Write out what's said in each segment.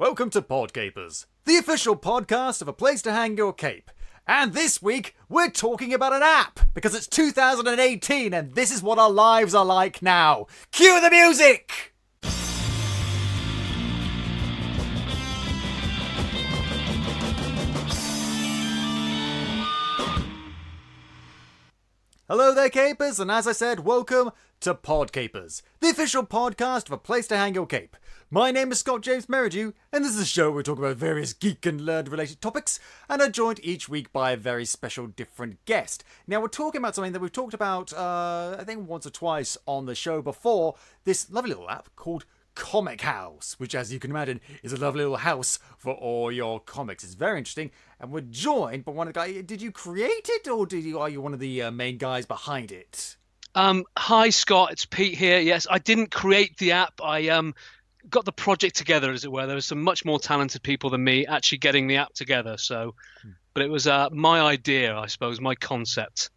Welcome to Podcapers, the official podcast of a place to hang your cape. And this week, we're talking about an app, because it's 2018 and this is what our lives are like now. Cue the music! Hello there, Capers, and as I said, welcome to Podcapers, the official podcast of a place to hang your cape. My name is Scott James Merridew, and this is a show where we talk about various geek and nerd-related topics, and are joined each week by a very special different guest. Now, we're talking about something that we've talked about, I think once or twice on the show before, this lovely little app called Comichaus, which, as you can imagine, is a lovely little house for all your comics. It's very interesting, and we're joined by one of the guys. Did you create it, or are you one of the main guys behind it? Hi, Scott. It's Pete here. Yes, I didn't create the app. I got the project together, as it were. There were some much more talented people than me actually getting the app together. So, but it was my idea, I suppose, my concept.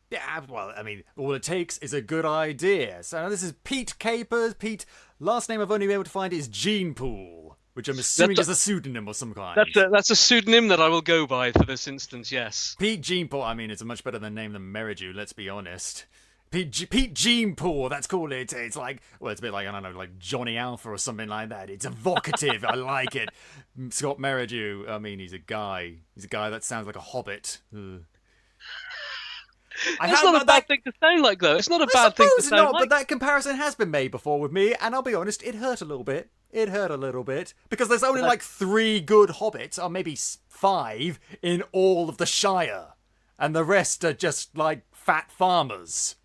Yeah, well, I mean, all it takes is a good idea. So this is Pete Capers. Pete, last name I've only been able to find is Genepool, which I'm assuming is a pseudonym of some kind. That's a pseudonym that I will go by for this instance, yes. Pete Genepool, I mean, it's a much better name than Merridew, let's be honest. Pete Genepool, that's cool. It's like, well, it's a bit like, I don't know, like Johnny Alpha or something like that. It's evocative. I like it. Scott Merridew, I mean, he's a guy. He's a guy that sounds like a hobbit. Ugh. It's not a bad thing to sound like, though. It's not a bad thing to sound like. But that comparison has been made before with me, and I'll be honest, it hurt a little bit. Because there's only like 3 good hobbits, or maybe 5, in all of the Shire. And the rest are just like fat farmers.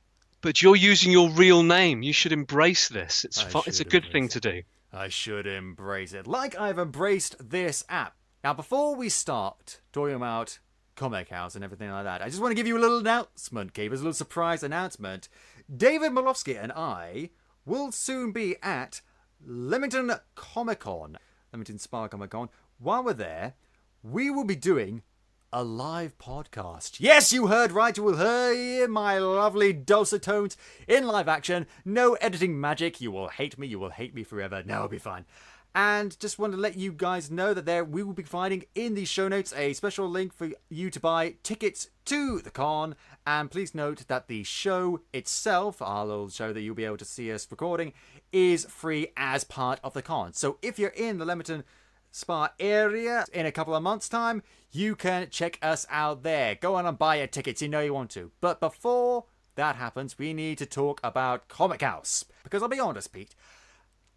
But you're using your real name. You should embrace this. It's a good thing to do. I should embrace it. Like I've embraced this app. Now, before we start talking about Comichaus and everything like that, I just want to give you a little announcement, Capers, a little surprise announcement. David Malofsky and I will soon be at Leamington Comic Con, Leamington Spa Comic Con. While we're there, we will be doing a live podcast. Yes, you heard right. You will hear my lovely dulcet tones in live action. No editing magic. You will hate me. You will hate me forever. No, it'll be fine. And just want to let you guys know that we will be finding in the show notes a special link for you to buy tickets to the con. And please note that the show itself, our little show that you'll be able to see us recording, is free as part of the con. So if you're in the Leamington Spa area in a couple of months' time, you can check us out there. Go on and buy your tickets, you know you want to. But before that happens, we need to talk about Comichaus. Because I'll be honest, Pete,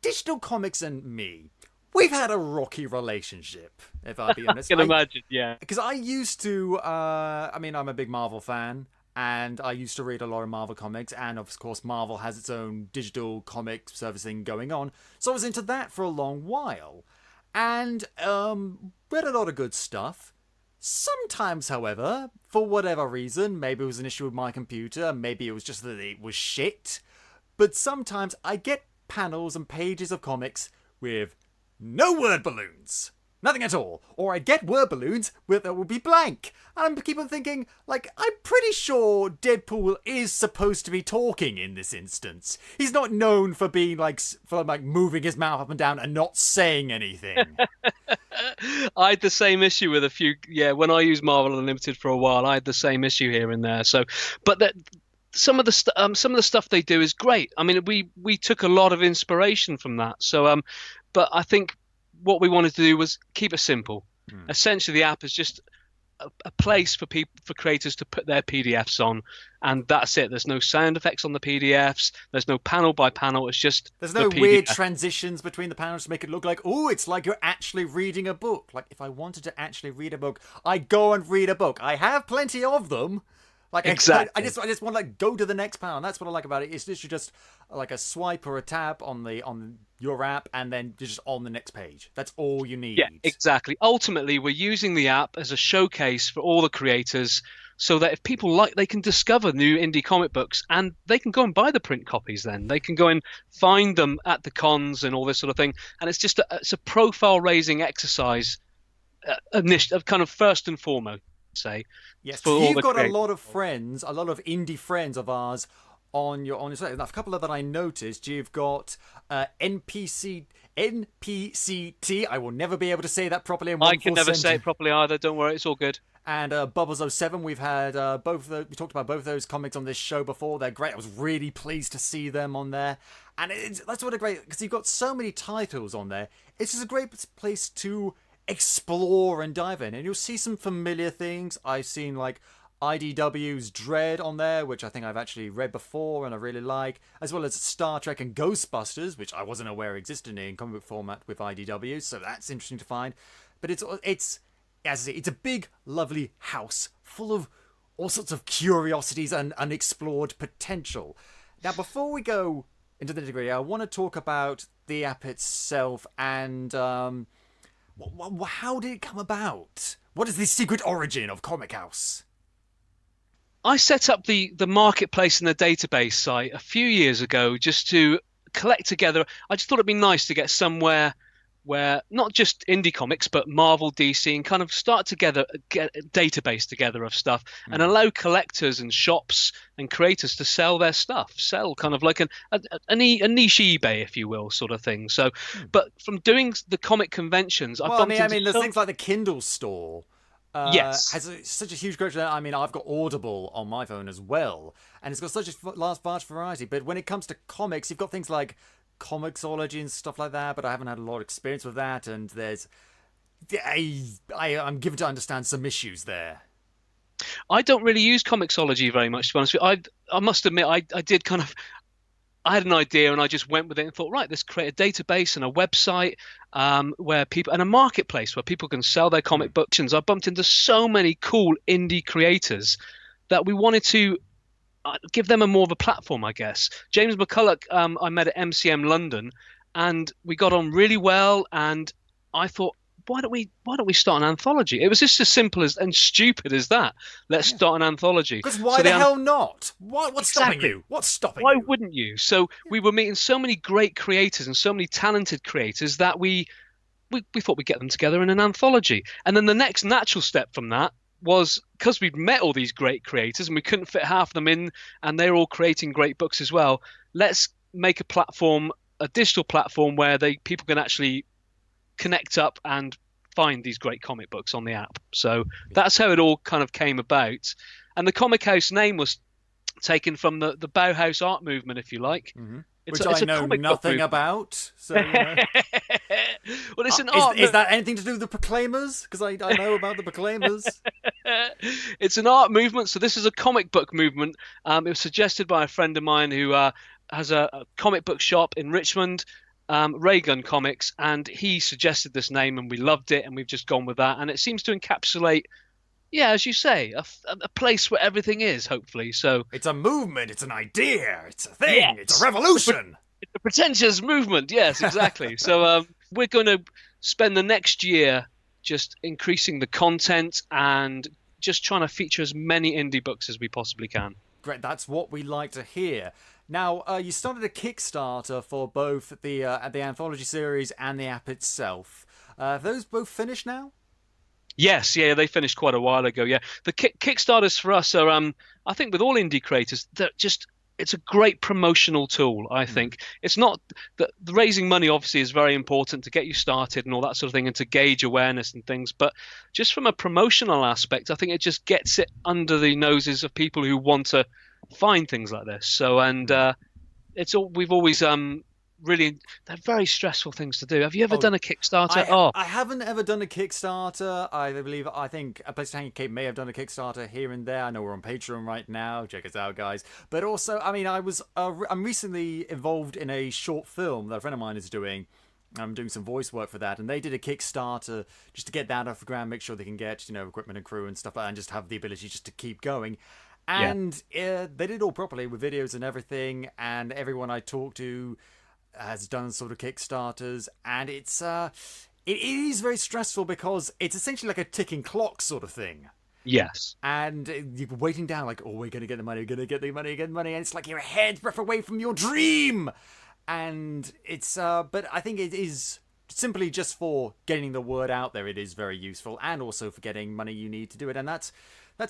digital comics and me, we've had a rocky relationship, if I'll be honest. I can imagine, yeah. Because I used to, I'm a big Marvel fan, and I used to read a lot of Marvel comics, and of course Marvel has its own digital comic servicing going on, so I was into that for a long while. And read a lot of good stuff. Sometimes, however, for whatever reason, maybe it was an issue with my computer, maybe it was just that it was shit, but sometimes I get panels and pages of comics with no word balloons. Nothing at all. Or I get word balloons that will be blank. And I keep on thinking, like, I'm pretty sure Deadpool is supposed to be talking in this instance. He's not known for being for moving his mouth up and down and not saying anything. I had the same issue with a few. Yeah, when I used Marvel Unlimited for a while, I had the same issue here and there. So, but some of the stuff they do is great. I mean, we took a lot of inspiration from that. So, but I think what we wanted to do was keep it simple. Essentially, the app is just a place for creators to put their PDFs on, and that's it. There's no sound effects on the PDFs. There's no panel by panel. It's just there's no weird transitions between the panels to make it look like, oh, it's like you're actually reading a book. Like if I wanted to actually read a book, I'd go and read a book. I have plenty of them. Like exactly. I just want to go to the next panel. And that's what I like about it. It's literally just like a swipe or a tab on your app, and then just on the next page. That's all you need. Yeah, exactly. Ultimately, we're using the app as a showcase for all the creators, so that if people like, they can discover new indie comic books, and they can go and buy the print copies. Then they can go and find them at the cons and all this sort of thing. And it's just it's a profile raising exercise, kind of first and foremost. Say yes, you've got a lot of friends, a lot of indie friends of ours on your site. Now, a couple of that I noticed. You've got NPCT. I will never be able to say that properly in one I can full never sentence. say it properly either. Don't worry, it's all good. And Bubbles07, we've had both of those, we talked about both of those comics on this show before. They're great. I was really pleased to see them on there. And that's what a great, because you've got so many titles on there. It's just a great place to explore and dive in. And you'll see some familiar things. I've seen like IDW's Dread on there, which I think I've actually read before and I really like, as well as Star Trek and Ghostbusters, which I wasn't aware existed in comic book format with IDW. So that's interesting to find. But it's as I say, it's a big, lovely house full of all sorts of curiosities and unexplored potential. Now, before we go into the nitty-gritty, I want to talk about the app itself and how did it come about? What is the secret origin of Comichaus? I set up the marketplace and the database site a few years ago just to collect together. I just thought it'd be nice to get somewhere where not just indie comics, but Marvel, DC, and kind of get a database together of stuff and allow collectors and shops and creators to sell their stuff, sell kind of like a niche eBay, if you will, sort of thing. So, but from doing the comic conventions, I mean, there's things like the Kindle store. Yes. Has such a huge collection. I mean, I've got Audible on my phone as well, and it's got such a large variety. But when it comes to comics, you've got things like Comixology and stuff like that, but I haven't had a lot of experience with that, and I'm given to understand some issues there. I don't really use Comixology very much, to be honest with you. I must admit, I did kind of, I had an idea and I just went with it and thought, right, let's create a database and a website where people, and a marketplace where people can sell their comic books. And I bumped into so many cool indie creators that we wanted to give them more of a platform, I guess. James McCulloch, I met at MCM London, and we got on really well. And I thought, why don't we start an anthology? It was just as simple as and stupid as that. Let's start an anthology. Because why the hell not? What's stopping you? What's stopping you? Why wouldn't you? So we were meeting so many great creators and so many talented creators that we thought we'd get them together in an anthology. And then the next natural step from that was, because we'd met all these great creators and we couldn't fit half of them in, and they're all creating great books as well, let's make a platform, a digital platform where people can actually connect up and find these great comic books on the app. So that's how it all kind of came about. And the Comichaus name was taken from the Bauhaus art movement, if you like. Mm-hmm. Which I know nothing about. So, you know. Well, it's an art. Is that anything to do with the Proclaimers? Because I know about the Proclaimers. It's an art movement. So this is a comic book movement. It was suggested by a friend of mine who has a comic book shop in Richmond, Raygun Comics, and he suggested this name, and we loved it, and we've just gone with that. And it seems to encapsulate, yeah, as you say, a place where everything is, hopefully. So it's a movement, it's an idea, it's a thing, yes. It's a revolution. It's a pretentious movement, yes, exactly. So we're going to spend the next year just increasing the content and just trying to feature as many indie books as we possibly can. Great, that's what we like to hear. Now, you started a Kickstarter for both the anthology series and the app itself. Have those both finished now? Yes, yeah, they finished quite a while ago. Yeah, the Kickstarters for us are, I think, with all indie creators, it's a great promotional tool. I think it's not the raising money. Obviously, is very important to get you started and all that sort of thing, and to gauge awareness and things. But just from a promotional aspect, I think it just gets it under the noses of people who want to find things like this. So, and we've always really, they're very stressful things to do. Have you ever done a Kickstarter? I haven't ever done a Kickstarter. I think A Place to Hang Your Cape may have done a Kickstarter here and there. I know we're on Patreon right now. Check us out, guys. But also, I mean, I'm recently involved in a short film that a friend of mine is doing. I'm doing some voice work for that, and they did a Kickstarter just to get that off the ground, make sure they can get, equipment and crew and stuff, and just have the ability just to keep going. And they did it all properly with videos and everything, and everyone I talked to has done sort of Kickstarters, and it is very stressful because it's essentially like a ticking clock sort of thing. Yes. And you're waiting down like, we're going to get the money, and it's like you're a hair's breadth away from your dream. And it's, but I think it is simply just for getting the word out there, it is very useful, and also for getting money you need to do it. And that's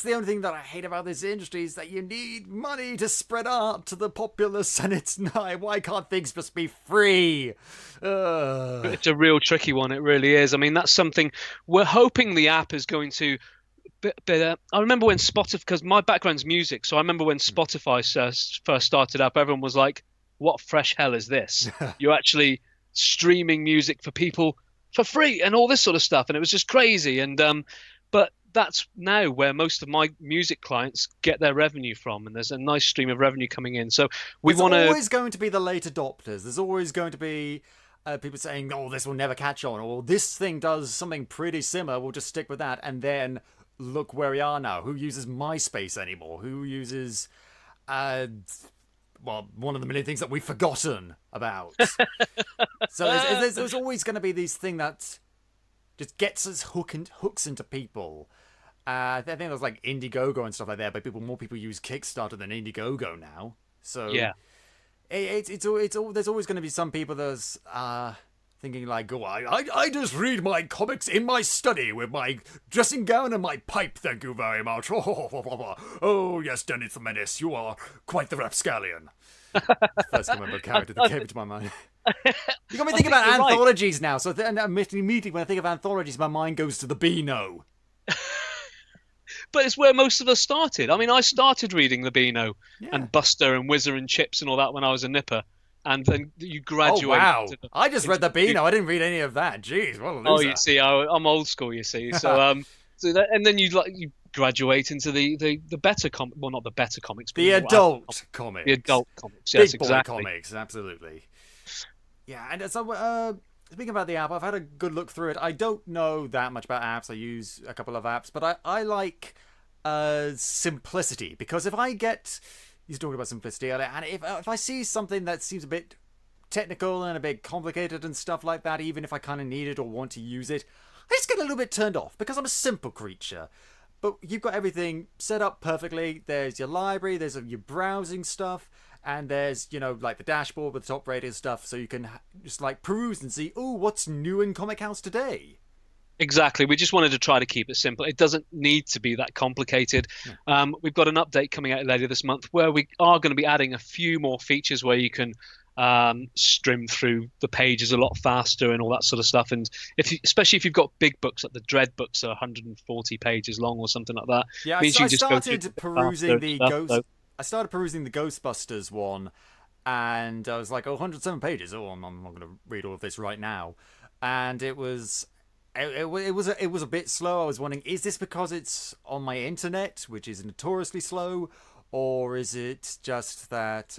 the only thing that I hate about this industry, is that you need money to spread art to the populace, and it's not. Why can't things just be free? It's a real tricky one. It really is. I mean, that's something we're hoping the app is going to. But I remember when Spotify, because my background's music, so I remember when Spotify first started up, everyone was like, "What fresh hell is this? You're actually streaming music for people for free and all this sort of stuff," and it was just crazy. And but that's now where most of my music clients get their revenue from, and there's a nice stream of revenue coming in. So There's always going to be the late adopters. There's always going to be people saying, "Oh, this will never catch on," or "This thing does something pretty similar. We'll just stick with that." And then look where we are now. Who uses MySpace anymore? Who uses, well, one of the million things that we've forgotten about. So there's always going to be this thing that just gets us hooks into people. I think there's like Indiegogo and stuff like that, but more people use Kickstarter than Indiegogo now. So yeah, there's always going to be some people that's thinking like, "Oh, I just read my comics in my study with my dressing gown and my pipe. Thank you very much." Oh yes, Dennis the Menace, you are quite the rapscallion. First comic book character that came into my mind. You got me thinking about anthologies now. So immediately when I think of anthologies, my mind goes to the Beano. But it's where most of us started. I mean, I started reading the Beano and Buster and Whizzer and Chips and all that when I was a nipper. And then you graduate. Oh, wow. I just read the Beano. I didn't read any of that. Jeez, what a loser. Oh, you see, I'm old school, you see. So, and then you graduate into the better comic. Well, not the better comics. But the adult comics. The adult comics, yes, Big boy exactly. comics, absolutely. Yeah, and so speaking about the app, I've had a good look through it. I don't know that much about apps. I use a couple of apps, but I like simplicity, because if I get... He's talking about simplicity earlier, and if I see something that seems a bit technical and a bit complicated and stuff like that, even if I kind of need it or want to use it, I just get a little bit turned off, because I'm a simple creature. But you've got everything set up perfectly. There's your library, there's your browsing stuff, and there's, like the dashboard with the top rated stuff, so you can just like peruse and see, oh, what's new in Comichaus today? Exactly. We just wanted to try to keep it simple. It doesn't need to be that complicated. Yeah. We've got an update coming out later this month where we are going to be adding a few more features where you can strim through the pages a lot faster and all that sort of stuff. And especially if you've got big books, like the Dread books are 140 pages long or something like that. Yeah, I started perusing the Ghostbusters one, and I was like, 107 pages. Oh, I'm not going to read all of this right now. And it was a bit slow. I was wondering, is this because it's on my internet, which is notoriously slow, or is it just that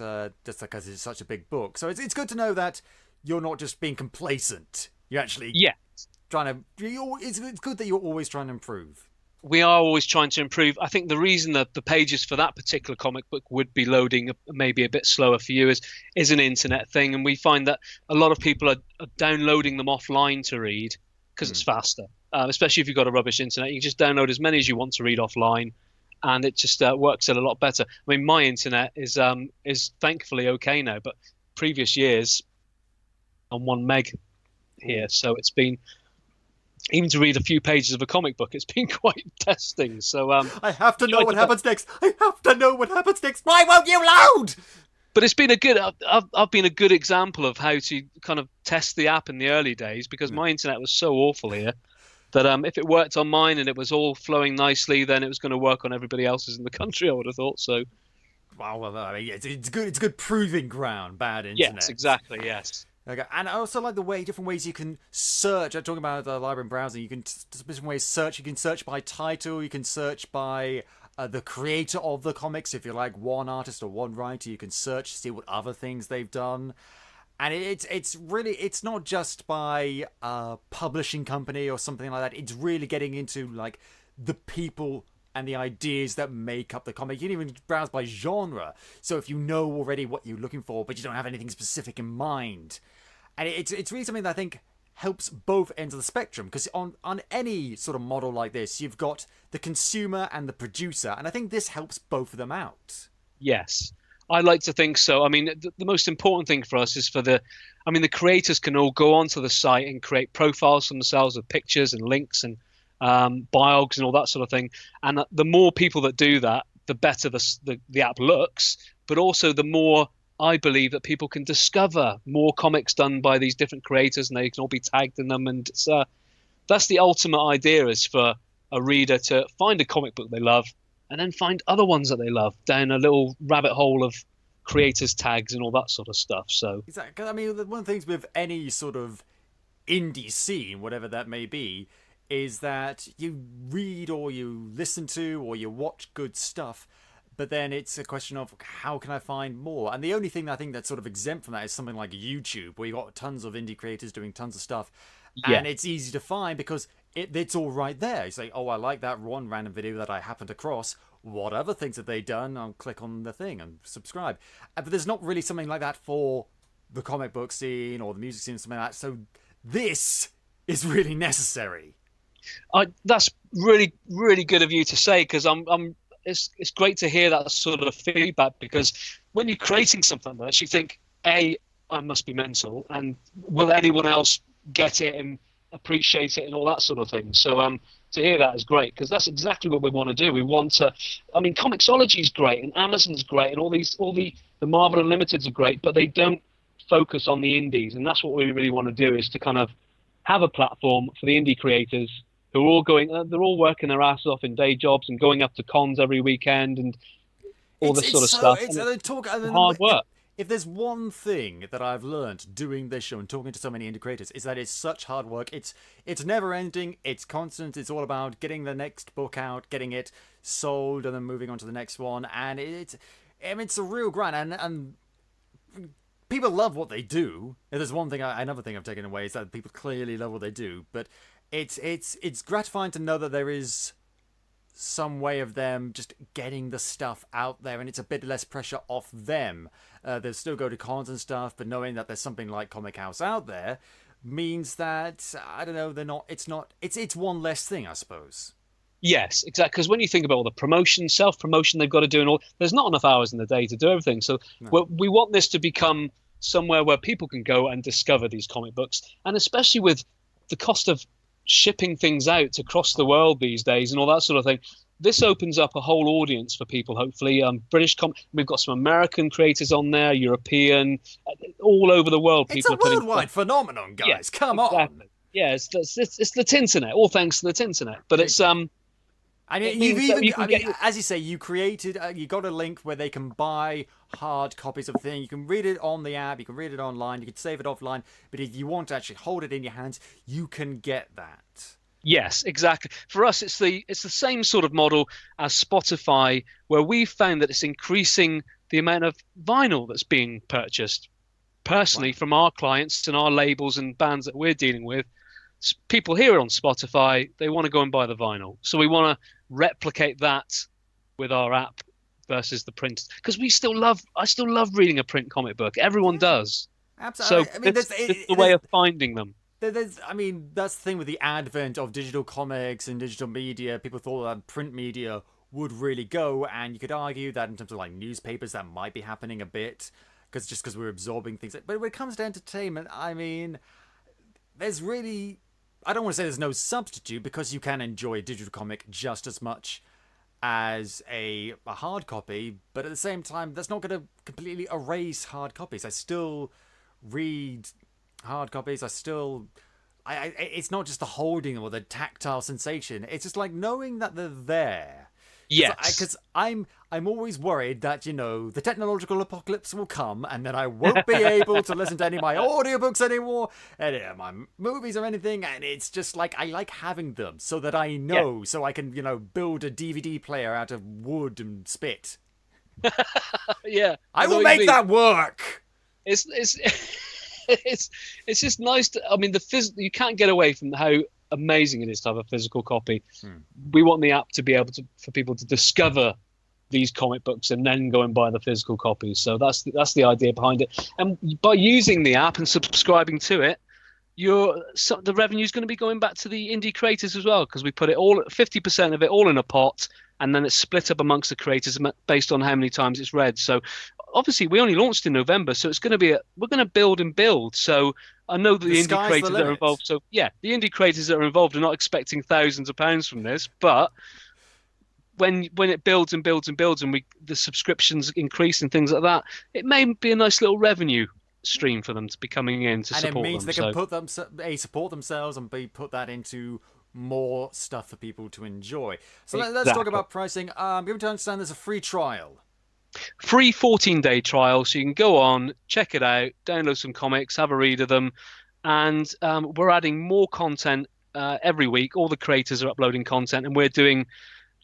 just because it's such a big book? So it's good to know that you're not just being complacent. You're actually trying to. It's good that you're always trying to improve. We are always trying to improve. I think the reason that the pages for that particular comic book would be loading maybe a bit slower for you is an internet thing, and we find that a lot of people are downloading them offline to read, because it's faster, especially if you've got a rubbish internet. You can just download as many as you want to read offline, and it just works a lot better. I mean, my internet is thankfully okay now, but previous years on 1 meg here, so it's been, even to read a few pages of a comic book, it's been quite testing. So I have to know what happens next. I have to know what happens next. Why won't you load? But it's been I've been a good example of how to kind of test the app in the early days, because my internet was so awful here that if it worked on mine and it was all flowing nicely, then it was going to work on everybody else's in the country, I would have thought. So, well, I mean, it's good. It's good proving ground. Bad internet. Yes, exactly. Yes. Okay, and I also like the different ways you can search. I'm talking about the library and browsing. You can different ways to search. You can search by title. You can search by the creator of the comics. If you like one artist or one writer, you can search to see what other things they've done. And it's not just by a publishing company or something like that. It's really getting into like the people and the ideas that make up the comic. You can even browse by genre. So if you know already what you're looking for, but you don't have anything specific in mind, and it's really something that I think helps both ends of the spectrum, because on any sort of model like this, you've got the consumer and the producer, and I think this helps both of them out. Yes. I like to think so. I mean, the most important thing for us is the creators can all go onto the site and create profiles for themselves with pictures and links and biogs and all that sort of thing. And the more people that do that, the better the app looks, but also the more I believe that people can discover more comics done by these different creators, and they can all be tagged in them. And that's the ultimate idea, is for a reader to find a comic book they love and then find other ones that they love down a little rabbit hole of creators tags and all that sort of stuff. So exactly. 'Cause, I mean, one of the things with any sort of indie scene, whatever that may be, is that you read or you listen to or you watch good stuff, but then it's a question of how can I find more? And the only thing that I think that's sort of exempt from that is something like YouTube, where you've got tons of indie creators doing tons of stuff, and it's easy to find because it's all right there. You say, oh, I like that one random video that I happened across. What other things have they done? I'll click on the thing and subscribe. But there's not really something like that for the comic book scene or the music scene or something like that. So this is really necessary. That's really, really good of you to say, because it's great to hear that sort of feedback, because when you're creating something like this, you think, I must be mental, and will anyone else get it and appreciate it and all that sort of thing. So to hear that is great, because that's exactly what we want to do. We want to, Comixology is great, and Amazon's great, and all the Marvel Unlimiteds are great, but they don't focus on the indies, and that's what we really want to do, is to kind of have a platform for the indie creators who are all they're all working their asses off in day jobs and going up to cons every weekend and all this sort of stuff. It's hard work. If there's one thing that I've learned doing this show and talking to so many indie creators, is that it's such hard work. It's never ending. It's constant. It's all about getting the next book out, getting it sold, and then moving on to the next one. And it's a real grind. And people love what they do. If there's one thing, another thing I've taken away is that people clearly love what they do. But it's gratifying to know that there is some way of them just getting the stuff out there, and it's a bit less pressure off them. They still go to cons and stuff, but knowing that there's something like Comichaus out there means that, I don't know, it's one less thing, I suppose. Yes, exactly. Because when you think about all the promotion, self-promotion they've got to do, and all, there's not enough hours in the day to do everything. So we want this to become somewhere where people can go and discover these comic books, and especially with the cost of shipping things out across the world these days and all that sort of thing, this opens up a whole audience for people, hopefully. We've got some American creators on there, European, all over the world. It's a worldwide phenomenon, guys. Yeah, come on. Yeah, it's the Tinternet, all thanks to the Tinternet. But it's as you say, you created, you got a link where they can buy hard copies of the thing. You can read it on the app, you can read it online, you can save it offline. But if you want to actually hold it in your hands, you can get that. Yes, exactly. For us, it's the same sort of model as Spotify, where we've found that it's increasing the amount of vinyl that's being purchased. Personally, from our clients and our labels and bands that we're dealing with, people hear it on Spotify, they want to go and buy the vinyl. So we want to replicate that with our app versus the print, because I still love reading a print comic book. Everyone does. Absolutely. So it's the way of finding them. That's the thing with the advent of digital comics and digital media. People thought that print media would really go, and you could argue that in terms of like newspapers, that might be happening a bit, because we're absorbing things. But when it comes to entertainment, there's really, I don't want to say there's no substitute, because you can enjoy a digital comic just as much as a hard copy, but at the same time, that's not going to completely erase hard copies. I still read hard copies. It's not just the holding or the tactile sensation. It's just like knowing that they're there. Yes. Because I'm always worried that, the technological apocalypse will come, and then I won't be able to listen to any of my audiobooks anymore, any of my movies or anything, and it's just like, I like having them so that I know, so I can, build a DVD player out of wood and spit. Yeah. I will make that work! It's just nice to, you can't get away from how amazing it is to have a physical copy. We want the app to be able for people to discover these comic books and then go and buy the physical copies. So that's the idea behind it. And by using the app and subscribing to it, the revenue is going to be going back to the indie creators as well, because we put it all, 50% of it all in a pot, and then it's split up amongst the creators based on how many times it's read. So obviously we only launched in November, so it's going to be we're going to build and build. So I know that the indie creators that are involved. So yeah, the indie creators that are involved are not expecting thousands of pounds from this, but when it builds and builds and builds, and the subscriptions increase and things like that, it may be a nice little revenue stream for them to be coming in to support them. And it means they can support themselves and put that into more stuff for people to enjoy. So let's talk about pricing. Give to understand there's a free trial. Free 14-day trial, so you can go on, check it out, download some comics, have a read of them, and we're adding more content every week. All the creators are uploading content, and we're doing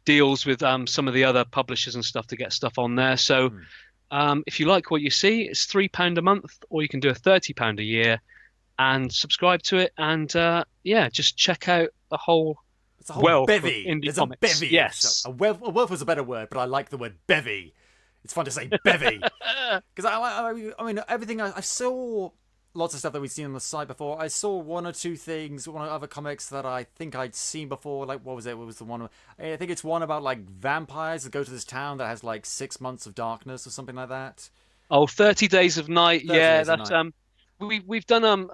deals with some of the other publishers and stuff to get stuff on there. So if you like what you see, it's £3 a month, or you can do a £30 a year and subscribe to it. And just check out the whole wealth bevy. Of indie There's comics. A bevy. Yes, so a wealth was a better word, but I like the word bevy. It's fun to say bevy because I mean everything I saw. Lots of stuff that we've seen on the site before. I saw one or two things, one of other comics that I think I'd seen before. Like, what was it? What was the one? I think it's one about, like, vampires that go to this town that has, like, 6 months of darkness or something like that. Oh, 30 Days of Night. Yeah, that's, we've done,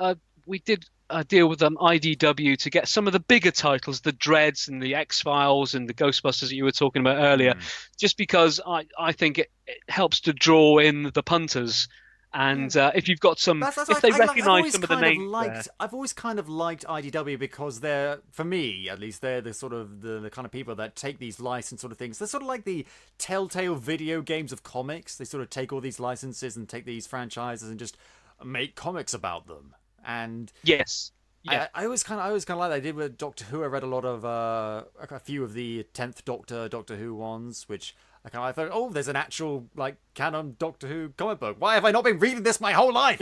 we did a deal with IDW to get some of the bigger titles, the Dreads and the X-Files and the Ghostbusters that you were talking about earlier, just because I think it helps to draw in the punters. And if you've got some, if they recognise some of the names, I've always kind of liked IDW because they're, for me at least, they're the sort of the kind of people that take these license sort of things. They're sort of like the Telltale video games of comics. They sort of take all these licenses and take these franchises and just make comics about them. And yes, yeah. I always kind of like that. I did with Doctor Who. I read a lot of a few of the 10th Doctor Who ones, which I thought, oh, there's an actual, like, canon Doctor Who comic book. Why have I not been reading this my whole life?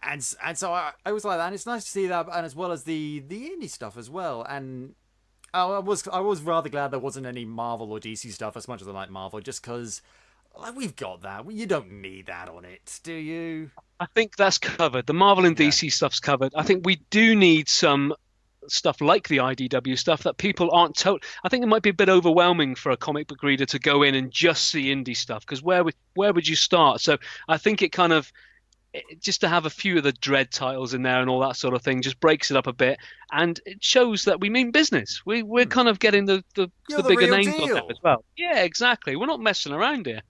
And so I was like that, and it's nice to see that, and as well as the indie stuff as well. And I was rather glad there wasn't any Marvel or DC stuff, as much as I like Marvel, just because, like, we've got that. You don't need that on it, do you? I think that's covered. The Marvel and DC stuff's covered. I think we do need some stuff like the IDW stuff that people aren't told. I think it might be a bit overwhelming for a comic book reader to go in and just see indie stuff, because where would you start? So I think it kind of, just to have a few of the Dread titles in there and all that sort of thing just breaks it up a bit, and it shows that we mean business. We're kind of getting the bigger names on that as well. Yeah, exactly. We're not messing around here.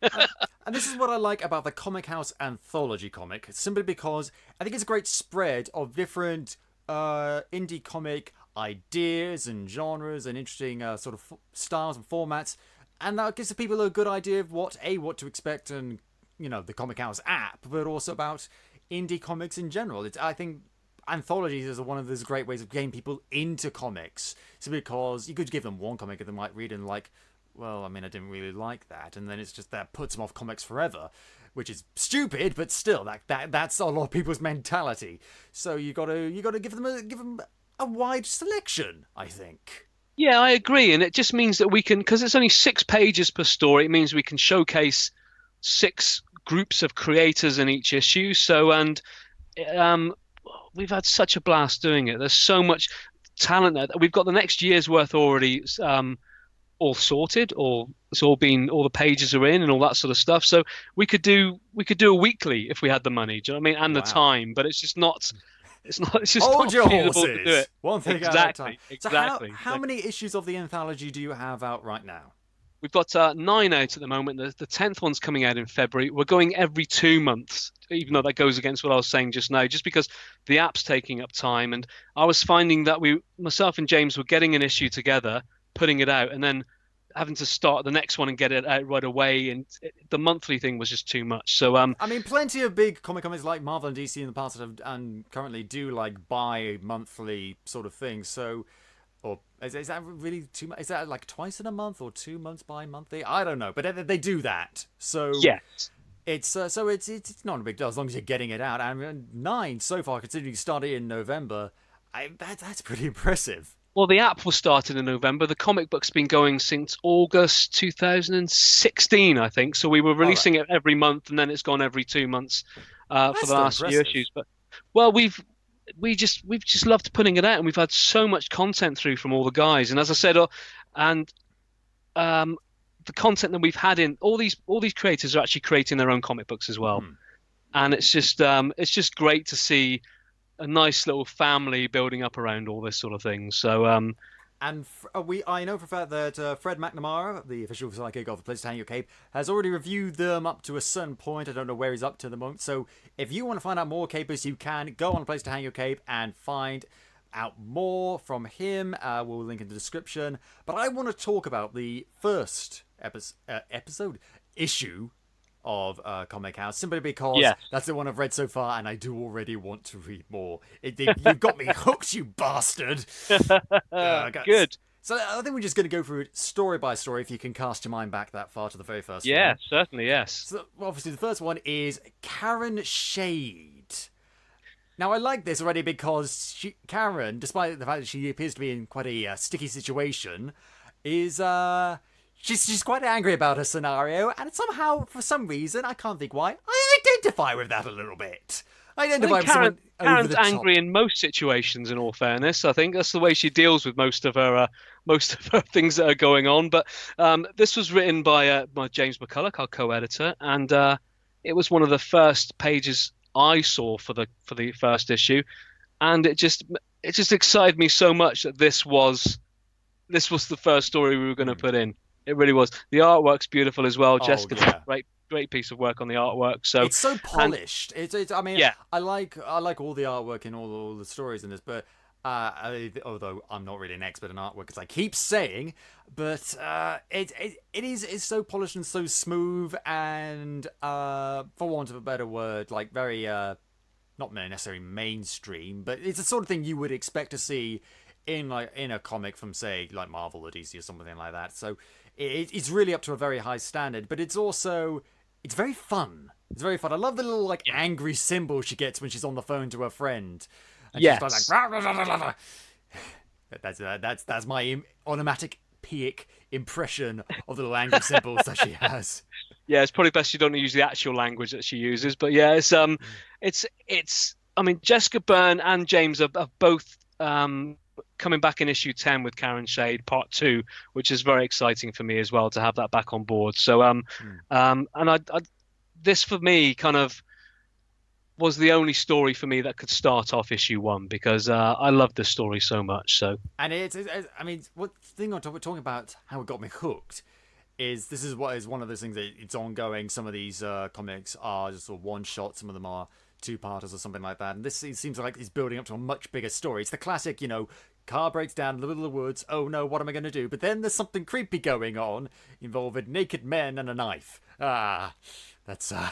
And this is what I like about the Comichaus Anthology Comic, simply because I think it's a great spread of different indie comic ideas and genres and interesting sort of styles and formats, and that gives the people a good idea of what to expect, and the Comichaus app, but also about indie comics in general. I think anthologies is one of those great ways of getting people into comics, so because you could give them one comic and they might read and like, well, I mean, I didn't really like that, and then it's just that puts them off comics forever, which is stupid, but still, that's a lot of people's mentality. So you got to give them a wide selection, I think. Yeah, I agree, and it just means that we can, because it's only 6 pages per story, it means we can showcase 6 groups of creators in each issue. So, and we've had such a blast doing it. There's so much talent there. We've got the next year's worth already all sorted, or it's all the pages are in and all that sort of stuff. So we could do a weekly if we had the money. Do you know what I mean? And the time, but it's just not. It's just Hold not your feasible horses. to do it. One thing exactly, at a time. Exactly. So how many issues of the anthology do you have out right now? We've got 9 out at the moment. The 10th one's coming out in February. We're going every 2 months, even though that goes against what I was saying just now, just because the app's taking up time. And I was finding that myself and James were getting an issue together, putting it out, and then having to start the next one and get it out right away. And the monthly thing was just too much. So I mean, plenty of big comic companies like Marvel and DC in the past and currently do like bi-monthly sort of things. So, or is that really too much? Is that like twice in a month or 2 months bi-monthly? I don't know, but they do that. So yeah, it's it's not a big deal as long as you're getting it out. And 9 so far, considering you started in November, that's pretty impressive. Well, the app was started in November. The comic book's been going since August 2016, I think. So we were releasing it every month, and then it's gone every 2 months for the last few issues. But well, we've just loved putting it out, and we've had so much content through from all the guys. And as I said, the content that we've had in all these creators are actually creating their own comic books as well, and it's just great to see a nice little family building up around all this sort of thing. So and I know for a fact that Fred McNamara, the official sidekick of The Place to Hang Your Cape, has already reviewed them up to a certain point. I don't know where he's up to the moment. So if you want to find out more capers, you can go on Place to Hang Your Cape and find out more from him. We'll link in the description. But I want to talk about the first issue of Comichaus, simply because that's the one I've read so far, and I do already want to read more. You've got me hooked, you bastard. Good. So I think we're just going to go through it story by story, if you can cast your mind back that far to the very first one. Yeah, certainly, yes. So obviously the first one is Karen Shade. Now I like this already because Karen, despite the fact that she appears to be in quite a sticky situation, is She's quite angry about her scenario, and somehow, for some reason, I can't think why, I identify with that a little bit. I identify with someone over the top. Karen's angry in most situations, in all fairness. I think that's the way she deals with most of her things that are going on. But this was written by James McCulloch, our co-editor, and it was one of the first pages I saw for the first issue, and it just excited me so much that this was the first story we were going to put in. It really was. The artwork's beautiful as well. Jessica did a great piece of work on the artwork. So it's so polished. I mean, I like all the artwork in all the stories in this, but although I'm not really an expert in artwork, as I keep saying, but it's so polished and so smooth, and for want of a better word, like very not necessarily mainstream, but it's the sort of thing you would expect to see in a comic from, say, like Marvel or DC or something like that. So it's really up to a very high standard, but it's very fun. It's very fun. I love the little angry symbol she gets when she's on the phone to her friend. And she's like rah, rah, rah, rah, rah. That's my onomatopoeic impression of the little angry symbols that she has. Yeah, it's probably best you don't use the actual language that she uses, but yeah, it's I mean, Jessica Byrne and James are both coming back in issue 10 with Karen Shade Part 2, which is very exciting for me as well to have that back on board. So and this for me kind of was the only story for me that could start off issue 1, because I love this story so much. So and I mean, what thing we're talking about how it got me hooked is this is one of those things that it's ongoing. Some of these comics are just sort of one shot, some of them are two-parters or something like that, and this seems like it's building up to a much bigger story. It's the classic, car breaks down in the middle of the woods, oh no, what am I going to do? But then there's something creepy going on involving naked men and a knife. That's one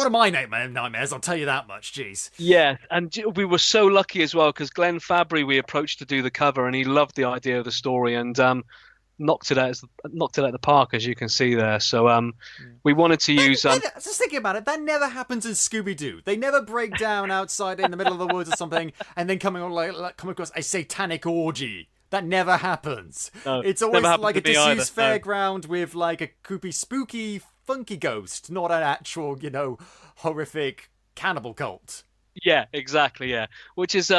of my nightmares, I'll tell you that much. Jeez. Yeah, and we were so lucky as well, because Glenn Fabry we approached to do the cover, and he loved the idea of the story, and knocked it out the park, as you can see there. So we wanted to use just thinking about it, that never happens in Scooby-Doo. They never break down outside in the middle of the woods or something and then come across a satanic orgy. That never happens. No, it's always like a disused fairground with like a creepy, spooky, funky ghost, not an actual, horrific cannibal cult. Yeah, exactly. Yeah, which is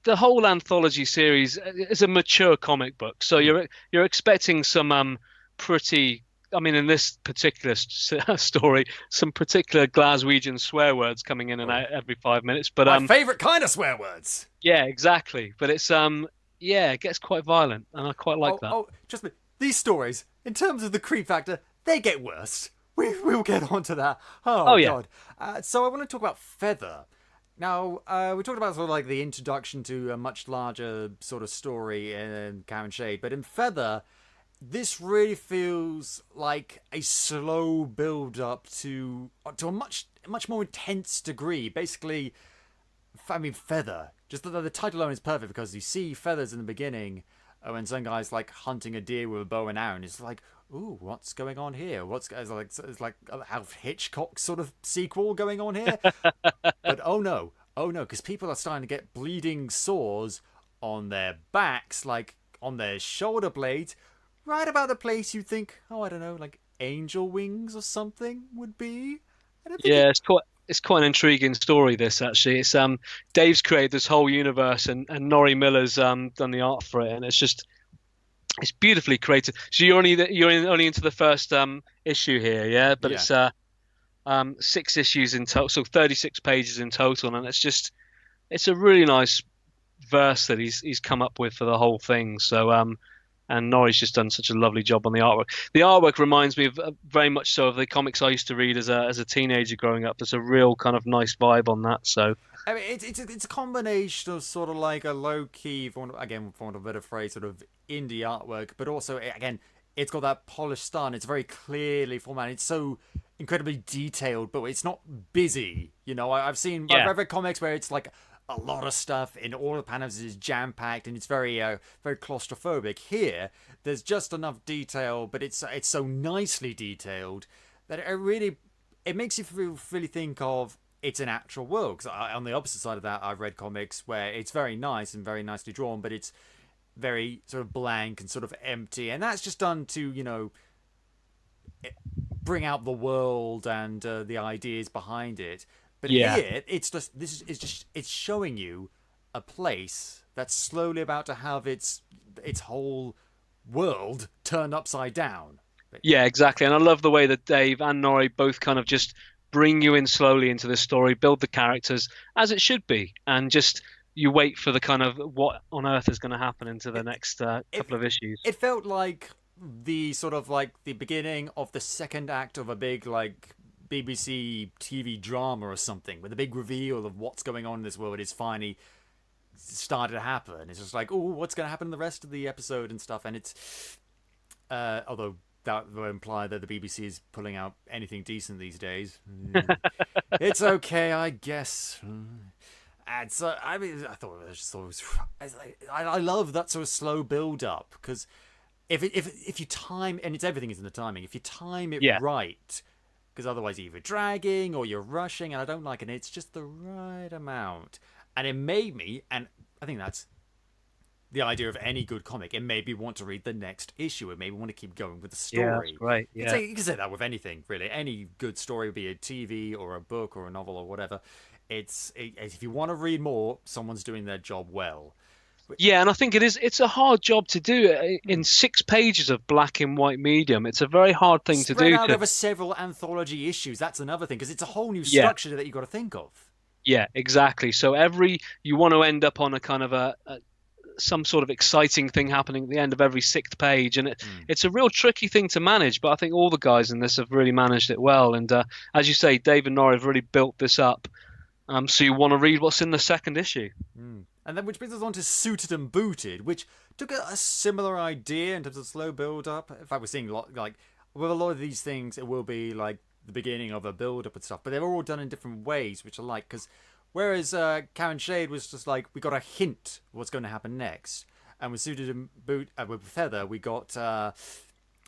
the whole anthology series is a mature comic book, so you're expecting some pretty. I mean, in this particular story, some particular Glaswegian swear words coming in and out every 5 minutes. But my favourite kind of swear words. Yeah, exactly. But it's it gets quite violent, and I quite like that. Oh, trust me, these stories, in terms of the creep factor, they get worse. We'll get onto that. Oh yeah. God. So I want to talk about Feather. Now, we talked about sort of like the introduction to a much larger sort of story in Karen Shade, but in Feather, this really feels like a slow build-up to a much more intense degree. Basically, I mean, Feather. Just the title alone is perfect, because you see feathers in the beginning when some guy's like hunting a deer with a bow and arrow, and it's like, ooh, what's going on here? It's like Alfred Hitchcock sort of sequel going on here. But oh no, because people are starting to get bleeding sores on their backs, like on their shoulder blades, right about the place you think, I don't know, like angel wings or something would be. It's quite an intriguing story, this, actually. It's Dave's created this whole universe, and Norrie Miller's done the art for it, and it's just, It's beautifully created. So you're only into the first issue here, yeah. But Yeah. it's 6 issues in total, so 36 pages in total, and it's a really nice verse that he's come up with for the whole thing. So and Norrie's just done such a lovely job on the artwork. The artwork reminds me of very much so of the comics I used to read as a teenager growing up. There's a real kind of nice vibe on that. So I mean, it's a combination of sort of like a low key, for want of a better phrase, sort of indie artwork, but also again, it's got that polished style. And it's very clearly formatted. It's so incredibly detailed, but it's not busy. You know, I've read comics where it's like a lot of stuff in all the panels is jam packed and it's very very claustrophobic. Here, there's just enough detail, but it's so nicely detailed that it makes you really think of it's an actual world. Because on the opposite side of that, I've read comics where it's very nice and very nicely drawn, but it's very sort of blank and sort of empty, and that's just done to bring out the world and the ideas behind it. But here, it's showing you a place that's slowly about to have its whole world turned upside down. yeah, exactly. And I love the way that Dave and Norrie both kind of just bring you in slowly into the story, build the characters as it should be, and just you wait for the kind of what on earth is going to happen into the next couple of issues. It felt like the sort of like the beginning of the second act of a big like BBC TV drama or something, where the big reveal of what's going on in this world is finally started to happen. It's just like, oh, what's going to happen in the rest of the episode and stuff. And it's although that would imply that the BBC is pulling out anything decent these days. It's okay, I guess. And so I mean, I thought it was just always. I love that sort of slow build up, because if you time, and it's everything is in the timing. If you time it right, because otherwise you're either dragging or you're rushing, and I don't like it. It's just the right amount, and it made me, and I think that's the idea of any good comic. It made me want to read the next issue. It made me want to keep going with the story. Yeah, that's right. Yeah. You can say that with anything, really. Any good story, be it a TV or a book or a novel or whatever. If you want to read more, someone's doing their job well. Yeah, and I think it's a hard job to do in 6 pages of black and white medium. It's a very hard thing to do. Spread out over several anthology issues. That's another thing, because it's a whole new structure that you've got to think of. Yeah, exactly. So you want to end up on a kind of some sort of exciting thing happening at the end of every 6th page, and it's a real tricky thing to manage. But I think all the guys in this have really managed it well. And as you say, Dave and Norrie have really built this up. So you want to read what's in the second issue. And then, which brings us on to Suited and Booted, which took a similar idea in terms of slow build-up. In fact, we're seeing like with a lot of these things, it will be like the beginning of a build-up and stuff, but they're all done in different ways, which I like. Because whereas Karen Shade was just like, we got a hint of what's going to happen next, and with Suited and with Feather, we got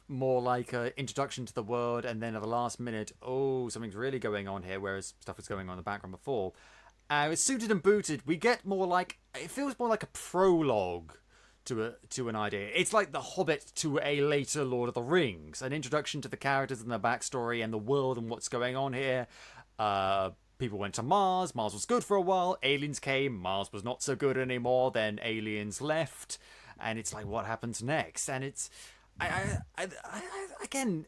more like an introduction to the world, and then at the last minute, oh, something's really going on here, whereas stuff was going on in the background before. With Suited and Booted, we get more like, it feels more like a prologue to an idea. It's like The Hobbit to a later Lord of the Rings, an introduction to the characters and their backstory and the world and what's going on here. People went to Mars. Mars was good for a while. Aliens came. Mars was not so good anymore. Then aliens left, and it's like, what happens next? And it's, again,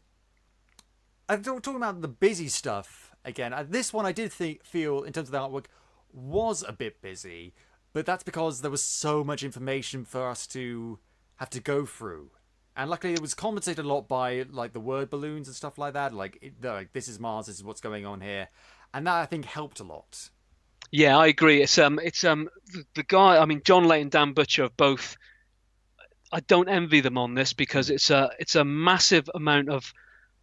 I'm talking about the busy stuff again. This one I did feel, in terms of the artwork, was a bit busy, but that's because there was so much information for us to have to go through, and luckily it was compensated a lot by like the word balloons and stuff like that. Like this is Mars, this is what's going on here, and that I think helped a lot. Yeah, I agree. It's the guy. I mean, John Layton, Dan Butcher have both. I don't envy them on this, because it's a massive amount of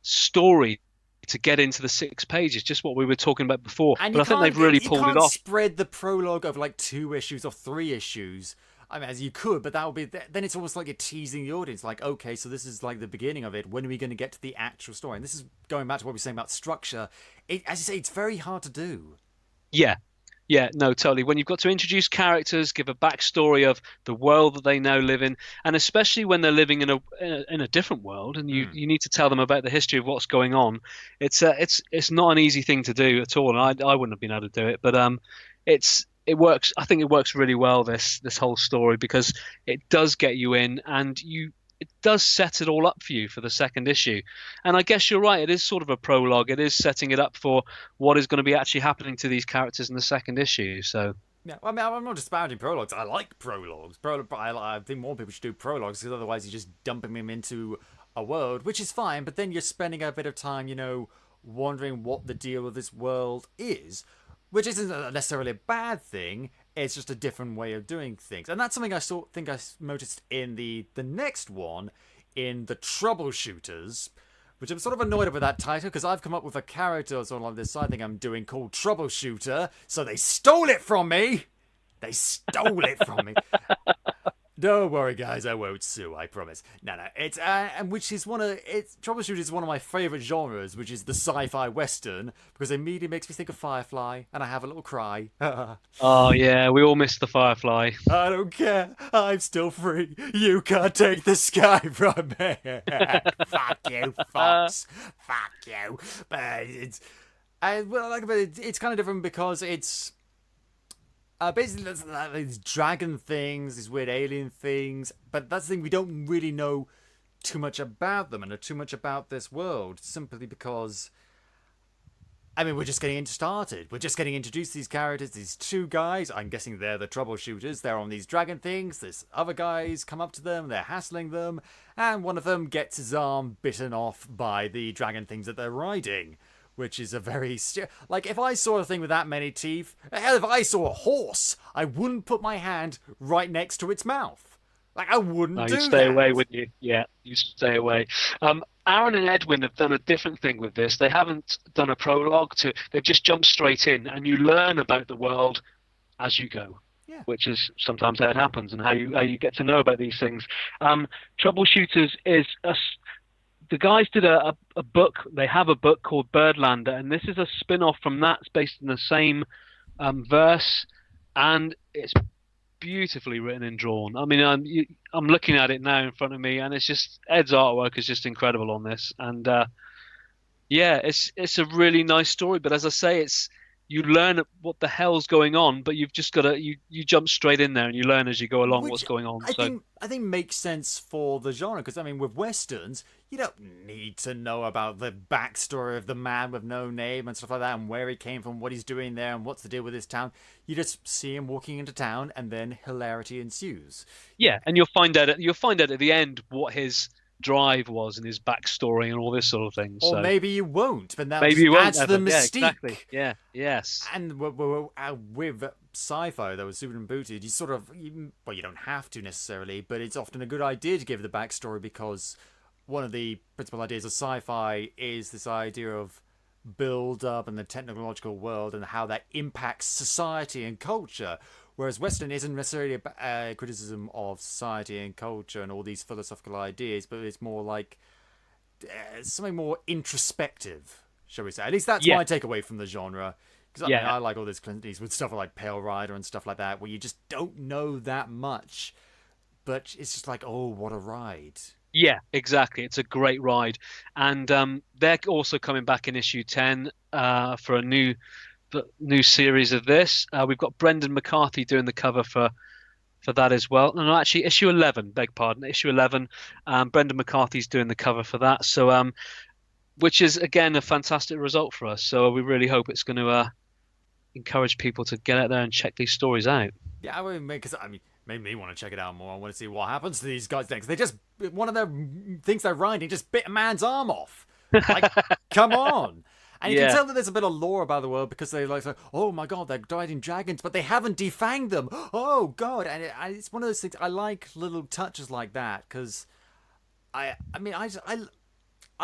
story to get into the 6 pages, just what we were talking about before. And but I think they've really pulled it off. Spread the prologue over like 2 issues or 3 issues. I mean, as you could, but that would be, then it's almost like you're teasing the audience. Like, okay, so this is like the beginning of it. When are we going to get to the actual story? And this is going back to what we were saying about structure. As you say, it's very hard to do. Yeah, no, totally. When you've got to introduce characters, give a backstory of the world that they now live in, and especially when they're living in a different world, and you need to tell them about the history of what's going on. It's not an easy thing to do at all, and I wouldn't have been able to do it. But it works. I think it works really well, this whole story, because it does get you in, and it does set it all up for you for the second issue. And I guess you're right, it is sort of a prologue. It is setting it up for what is going to be actually happening to these characters in the second issue. So Yeah, I mean, I'm not disparaging prologues. I like prologues. I think more people should do prologues because otherwise you're just dumping them into a world, which is fine. But then you're spending a bit of time, wondering what the deal with this world is, which isn't necessarily a bad thing. It's just a different way of doing things, and that's something I think I noticed in the next one, in the Troubleshooters, which I'm sort of annoyed with that title because I've come up with a character sort of like this side thing I'm doing called Troubleshooter, so they stole it from me. They stole it from me. Don't worry, guys, I won't sue, I promise. No, it's and which is Troubleshooter is one of my favourite genres, which is the sci-fi western, because it immediately makes me think of Firefly, and I have a little cry. oh yeah, we all miss the Firefly. I don't care, I'm still free. You can't take the sky from me. Fuck you, Fox. Fuck you. But what I like about it, it's kind of different because it's. Basically, these dragon things, these weird alien things, but that's the thing, we don't really know too much about them and know too much about this world, simply because, I mean, we're just getting started. We're just getting introduced to these characters, these two guys, I'm guessing they're the Troubleshooters, they're on these dragon things, this other guys come up to them, they're hassling them, and one of them gets his arm bitten off by the dragon things that they're riding. Which is a very... Like, if I saw a thing with that many teeth... Hell, if I saw a horse, I wouldn't put my hand right next to its mouth. Like, I wouldn't do that. You stay away, wouldn't you? Yeah, you stay away. Aaron and Edwin have done a different thing with this. They haven't done a prologue. They've just jumped straight in, and you learn about the world as you go. Yeah. Which is sometimes how it happens, and how you get to know about these things. Troubleshooters is... The guys did a book. They have a book called Birdlander, and this is a spin-off from that. It's based in the same verse, and it's beautifully written and drawn. I mean, I'm looking at it now in front of me, and it's just Ed's artwork is just incredible on this. And yeah, it's a really nice story. But as I say, you learn what the hell's going on, but you've just got to you jump straight in there and you learn as you go along what's going on. I think makes sense for the genre, because I mean, with westerns, you don't need to know about the backstory of the man with no name and stuff like that, and where he came from, what he's doing there, and what's the deal with this town. You just see him walking into town, and then hilarity ensues. Yeah, and you'll find out at the end what his drive was and his backstory and all this sort of thing. Or maybe you won't, but that adds the mystique. Yeah, exactly. Yeah, yes. And with sci-fi, though, with Super and Booted, you sort of, you don't have to necessarily, but it's often a good idea to give the backstory, because one of the principal ideas of sci-fi is this idea of build-up and the technological world and how that impacts society and culture. Whereas Western isn't necessarily a criticism of society and culture and all these philosophical ideas, but it's more like something more introspective, shall we say. At least that's my takeaway from the genre. Because I like all this Clint Eastwood stuff like Pale Rider and stuff like that, where you just don't know that much, but it's just like, oh, what a ride. Yeah, exactly. It's a great ride. And they're also coming back in issue 10 for a new series of this. We've got Brendan McCarthy doing the cover for that as well. No, actually, issue 11, beg pardon. Issue 11, Brendan McCarthy's doing the cover for that. So, which is, again, a fantastic result for us. So we really hope it's going to encourage people to get out there and check these stories out. Yeah, because made me want to check it out more. I want to see what happens to these guys next. One of their things they're riding just bit a man's arm off. Like, come on. And you can tell that there's a bit of lore about the world, because they're like, oh my god, they're riding dragons, but they haven't defanged them. Oh god. And it's one of those things, I like little touches like that, because I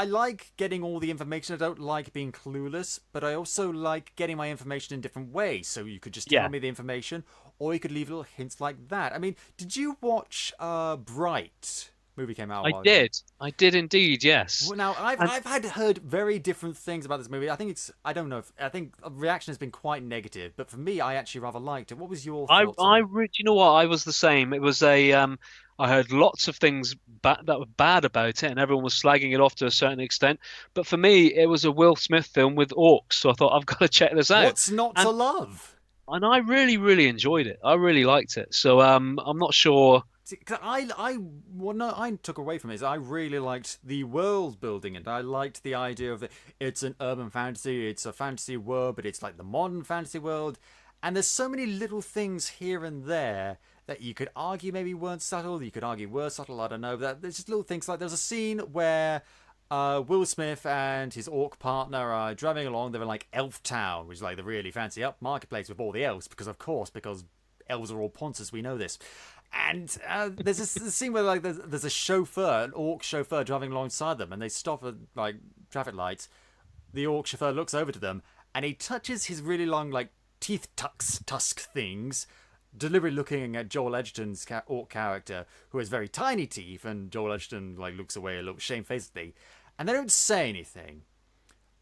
like getting all the information. I don't like being clueless, but I also like getting my information in different ways. So you could just tell me the information, or you could leave little hints like that. I mean, did you watch Bright? Movie came out. I did indeed. Yes. Well, now I've heard very different things about this movie. I think I think the reaction has been quite negative, but for me, I actually rather liked it. What was your thoughts? You know what? I was the same. It was I heard lots of things that were bad about it, and everyone was slagging it off to a certain extent. But for me, it was a Will Smith film with orcs, so I thought, I've got to check this out. What's not to love? And I really, really enjoyed it. I really liked it. So I'm not sure 'cause what I took away from it is I really liked the world building, and I liked the idea of it's an urban fantasy, it's a fantasy world, but it's like the modern fantasy world, and there's so many little things here and there that you could argue maybe weren't subtle, you could argue were subtle, I don't know, but there's just little things like there's a scene where Will Smith and his orc partner are driving along. They're in like Elf Town, which is like the really fancy up marketplace with all the elves, because elves are all ponces, we know this. And there's this scene where like there's a chauffeur, an orc chauffeur, driving alongside them, and they stop at like traffic lights. The orc chauffeur looks over to them, and he touches his really long like teeth tusk things, deliberately looking at Joel Edgerton's orc character, who has very tiny teeth, and Joel Edgerton like looks away a little shamefacedly, and they don't say anything.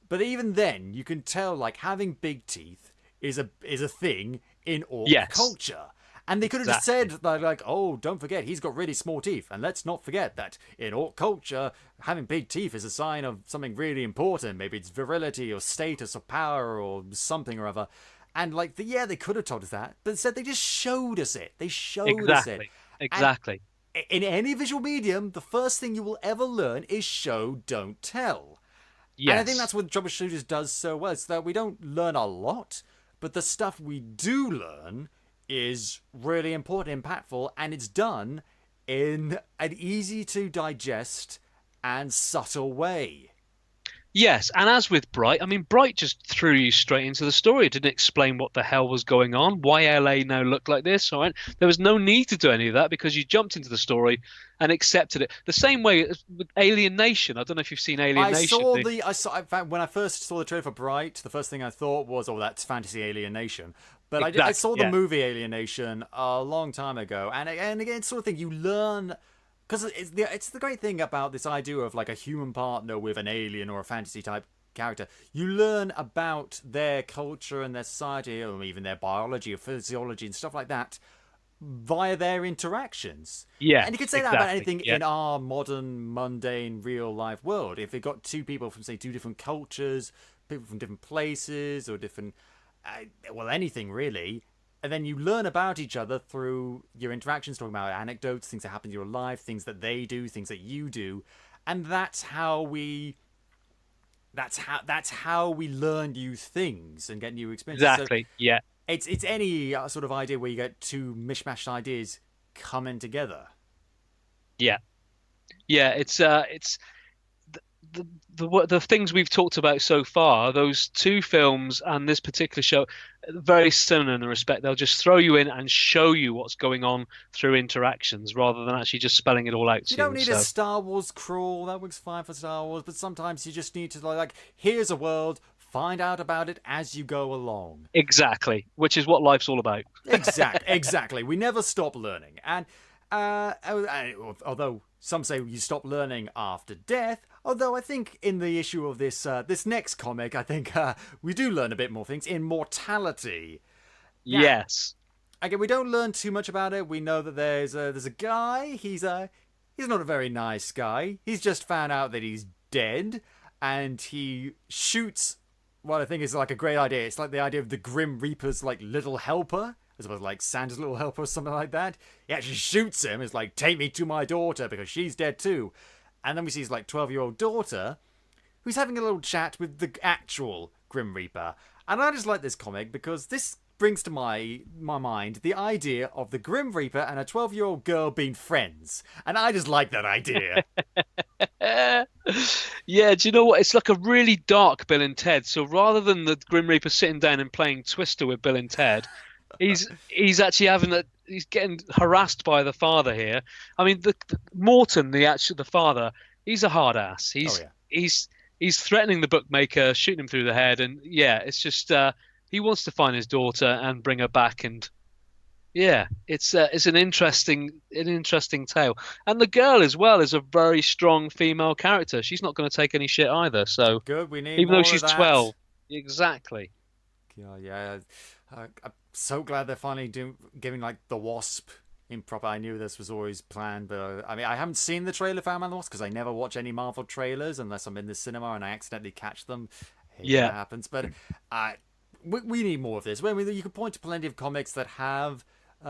But even then, you can tell like having big teeth is a thing in orc culture. And they could have just said, like, oh, don't forget, he's got really small teeth. And let's not forget that in orc culture, having big teeth is a sign of something really important. Maybe it's virility or status or power or something or other. And, like, they could have told us that. But instead, they just showed us it. They showed us it. Exactly. And in any visual medium, the first thing you will ever learn is show, don't tell. Yes. And I think that's what Troubleshooters does so well. It's that we don't learn a lot, but the stuff we do learn is really important, impactful, and it's done in an easy to digest and subtle way. Yes, and as with Bright, I mean, Bright just threw you straight into the story. It didn't explain what the hell was going on, why LA now looked like this. All right, there was no need to do any of that because you jumped into the story and accepted it. The same way as with Alien Nation. I don't know if you've seen Alien Nation. In fact, when I first saw the trailer for Bright, the first thing I thought was, oh, that's fantasy Alien Nation. But exactly, I saw the movie Alien Nation a long time ago, and again, it's sort of thing you learn. Because it's the great thing about this idea of like a human partner with an alien or a fantasy type character. You learn about their culture and their society, or even their biology or physiology and stuff like that via their interactions. Yeah, and you could say that about anything in our modern, mundane, real life world. If you've got two people from say two different cultures, people from different places or different, anything really. And then you learn about each other through your interactions, talking about anecdotes, things that happen in your life, things that they do, things that you do, and that's how we learn new things and get new experiences. Exactly. So it's any sort of idea where you get two mishmashed ideas coming together. Yeah. It's the things we've talked about so far, those two films and this particular show, very similar in the respect they'll just throw you in and show you what's going on through interactions rather than actually just spelling it all out to you. You don't need a Star Wars crawl, that works fine for Star Wars, but sometimes you just need to like here's a world, find out about it as you go along. Exactly, which is what life's all about. Exactly. We never stop learning. And although some say you stop learning after death, although I think in the issue of this this next comic, I think we do learn a bit more things. Immortality. Now, yes. Again, we don't learn too much about it. We know that there's a guy. He's not a very nice guy. He's just found out that he's dead, and he shoots what I think is like a great idea. It's like the idea of the Grim Reaper's like little helper, as opposed to like Santa's little helper or something like that. He actually shoots him. It's like, take me to my daughter because she's dead too. And then we see his like 12-year-old daughter who's having a little chat with the actual Grim Reaper. And I just like this comic because this brings to my mind the idea of the Grim Reaper and a 12-year-old girl being friends. And I just like that idea. Yeah, do you know what? It's like a really dark Bill and Ted. So rather than the Grim Reaper sitting down and playing Twister with Bill and Ted, he's actually he's getting harassed by the father here. I mean, the Morton, the father, he's a hard ass. He's threatening the bookmaker, shooting him through the head, and it's just he wants to find his daughter and bring her back, and it's an interesting tale. And the girl as well is a very strong female character. She's not going to take any shit either. So good. We need even more though she's of that. 12, exactly. Yeah. I'm so glad they're finally giving like the Wasp improper. I knew this was always planned, but I mean, I haven't seen the trailer for Ant-Man and the Wasp because I never watch any Marvel trailers unless I'm in the cinema and I accidentally catch them. That happens. But we need more of this. You can point to plenty of comics that have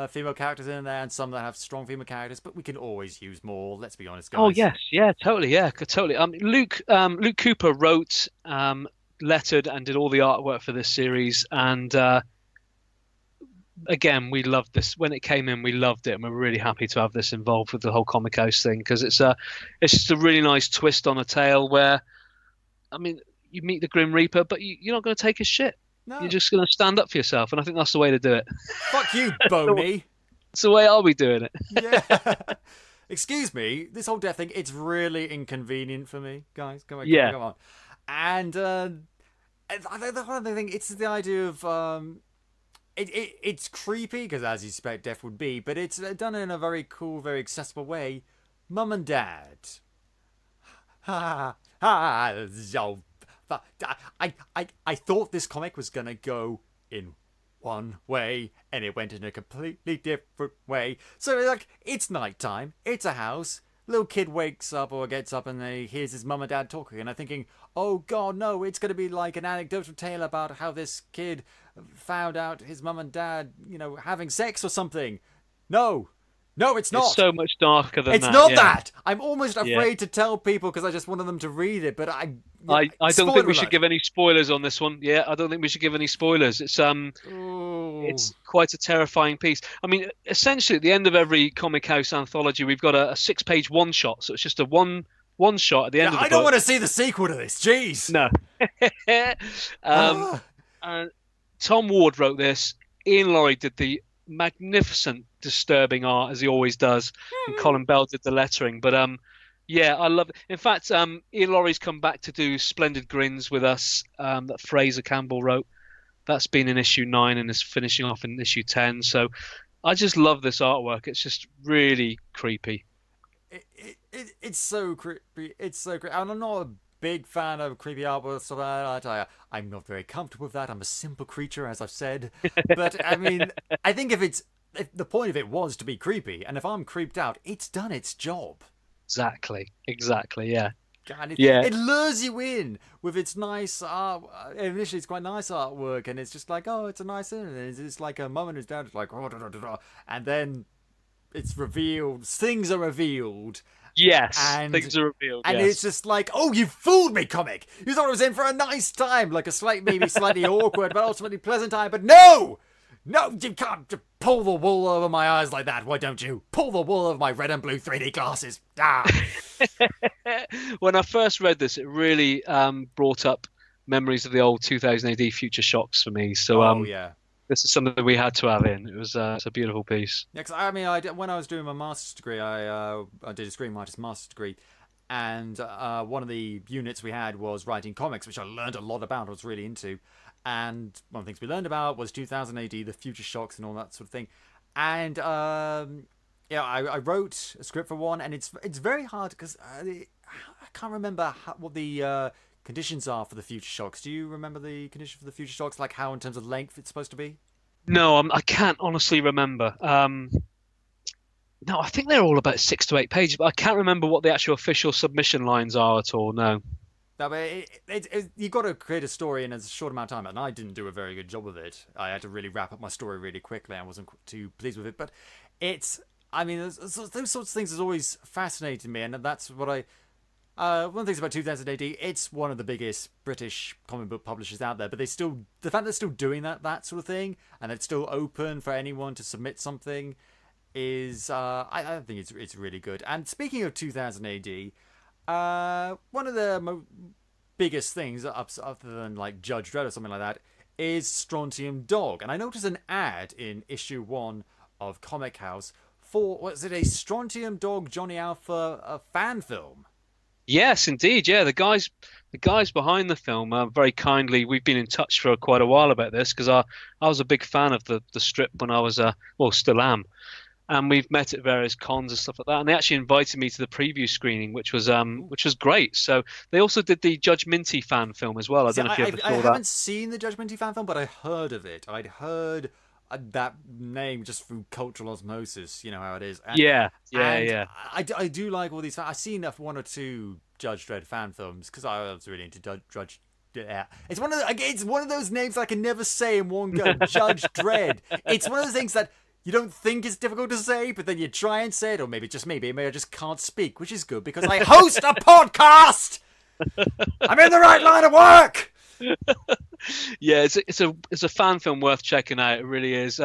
female characters in there and some that have strong female characters, but we can always use more. Let's be honest, guys. Oh yes, yeah, totally, yeah, totally. Luke Cooper wrote, lettered, and did all the artwork for this series, and again, we loved this when it came in. We loved it, and we're really happy to have this involved with the whole Comichaus thing because it's just a really nice twist on a tale where, I mean, you meet the Grim Reaper, but you're not going to take his shit. No. You're just going to stand up for yourself, and I think that's the way to do it. Fuck you, Boney. It's the way I'll be doing it. Yeah. Excuse me, this whole death thing, it's really inconvenient for me, guys. Come on. And the other thing, it's the idea of it's creepy because, as you expect, death would be, but it's done in a very cool, very accessible way. Mum and Dad. I thought this comic was gonna go in one way, and it went in a completely different way. So, like, it's nighttime, it's a house, little kid wakes up or gets up and he hears his mum and dad talking, and I'm thinking, oh god, no, it's gonna be like an anecdotal tale about how this kid found out his mum and dad, having sex or something. No, it's not. It's so much darker than that. It's not that. I'm almost afraid to tell people because I just wanted them to read it, but I don't think we should give any spoilers on this one. Yeah, I don't think we should give any spoilers. It's quite a terrifying piece. I mean, essentially, at the end of every Comichaus anthology, we've got a 6-page one-shot. So it's just a one shot at the end of the book. I don't want to see the sequel to this. Jeez. No. Tom Ward wrote this. Ian Laurie did the magnificent, disturbing art as he always does, and Colin Bell did the lettering. But yeah, I love it. In fact, Ian Laurie's come back to do Splendid Grins with us, that Fraser Campbell wrote. That's been in issue 9 and is finishing off in issue 10. So I just love this artwork. It's just really creepy. It's so creepy. It's so creepy. I'm not a big fan of creepy artwork, so I'm not very comfortable with that. I'm a simple creature, as I've said. But I mean, I think if the point of it was to be creepy, and if I'm creeped out, it's done its job. Exactly, yeah. God, it lures you in with its nice art. Initially, it's quite nice artwork, and it's just like, oh, it's a nice thing. And it's like a mum and his dad, like, oh, and then it's revealed. Things are revealed. Yes, things are revealed. And it's just like, oh, you fooled me, comic. You thought I was in for a nice time, like a maybe slightly awkward, but ultimately pleasant time. But no, you can't pull the wool over my eyes like that. Why don't you pull the wool over my red and blue 3D glasses? When I first read this, it really brought up memories of the old 2000 AD Future Shocks for me. So, this is something we had to have in. It was it's a beautiful piece. Yeah, 'cause I mean, when I was doing my master's degree, I did a screenwriter's master's degree, and one of the units we had was writing comics, which I learned a lot about. I was really into, and one of the things we learned about was 2000 AD, the Future Shocks, and all that sort of thing. And I wrote a script for one, and it's very hard because I can't remember what the conditions are for the Future Shocks. Do you remember the condition for the Future Shocks, like how in terms of length it's supposed to be? No, I can't honestly remember. No, I think they're all about 6 to 8 pages, but I can't remember what the actual official submission lines are at all. No. No, but you've got to create a story in a short amount of time, and I didn't do a very good job of it. I had to really wrap up my story really quickly. I wasn't too pleased with it, but those sorts of things has always fascinated me, and that's what one of the things about 2000 AD, it's one of the biggest British comic book publishers out there, but the fact they're still doing that sort of thing, and it's still open for anyone to submit something, is I think it's really good. And speaking of 2000 AD, one of the biggest things, other than like Judge Dredd or something like that, is Strontium Dog. And I noticed an ad in issue 1 of Comichaus for, was it a Strontium Dog Johnny Alpha fan film? Yes, indeed. Yeah, the guys behind the film very kindly. We've been in touch for quite a while about this because I was a big fan of the strip when I was still am, and we've met at various cons and stuff like that. And they actually invited me to the preview screening, which was great. So they also did the Judge Minty fan film as well. I don't know if you ever saw that. I haven't seen the Judge Minty fan film, but I heard of it. I'd heard that name just through cultural osmosis, you know how it is. And, yeah. I do like all these. I've seen one or two Judge Dredd fan films because I was really into Judge. Yeah, it's one of those names I can never say in one go. Judge Dredd. It's one of those things that you don't think it's difficult to say, but then you try and say it, or maybe just maybe I just can't speak, which is good because I host a podcast. I'm in the right line of work. Yeah, it's a fan film worth checking out. It really is.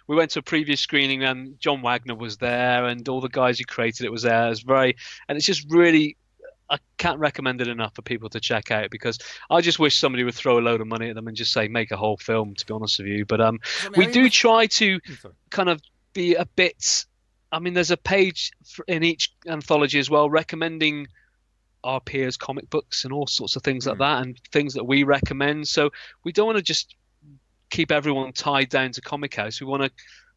We went to a previous screening and John Wagner was there, and all the guys who created it was there. And it's just really, I can't recommend it enough for people to check out, because I just wish somebody would throw a load of money at them and just say make a whole film. To be honest with you, but we do try to kind of be a bit. I mean, there's a page in each anthology as well recommending our peers' comic books and all sorts of things like that, and things that we recommend. So we don't want to just keep everyone tied down to Comichaus. We want to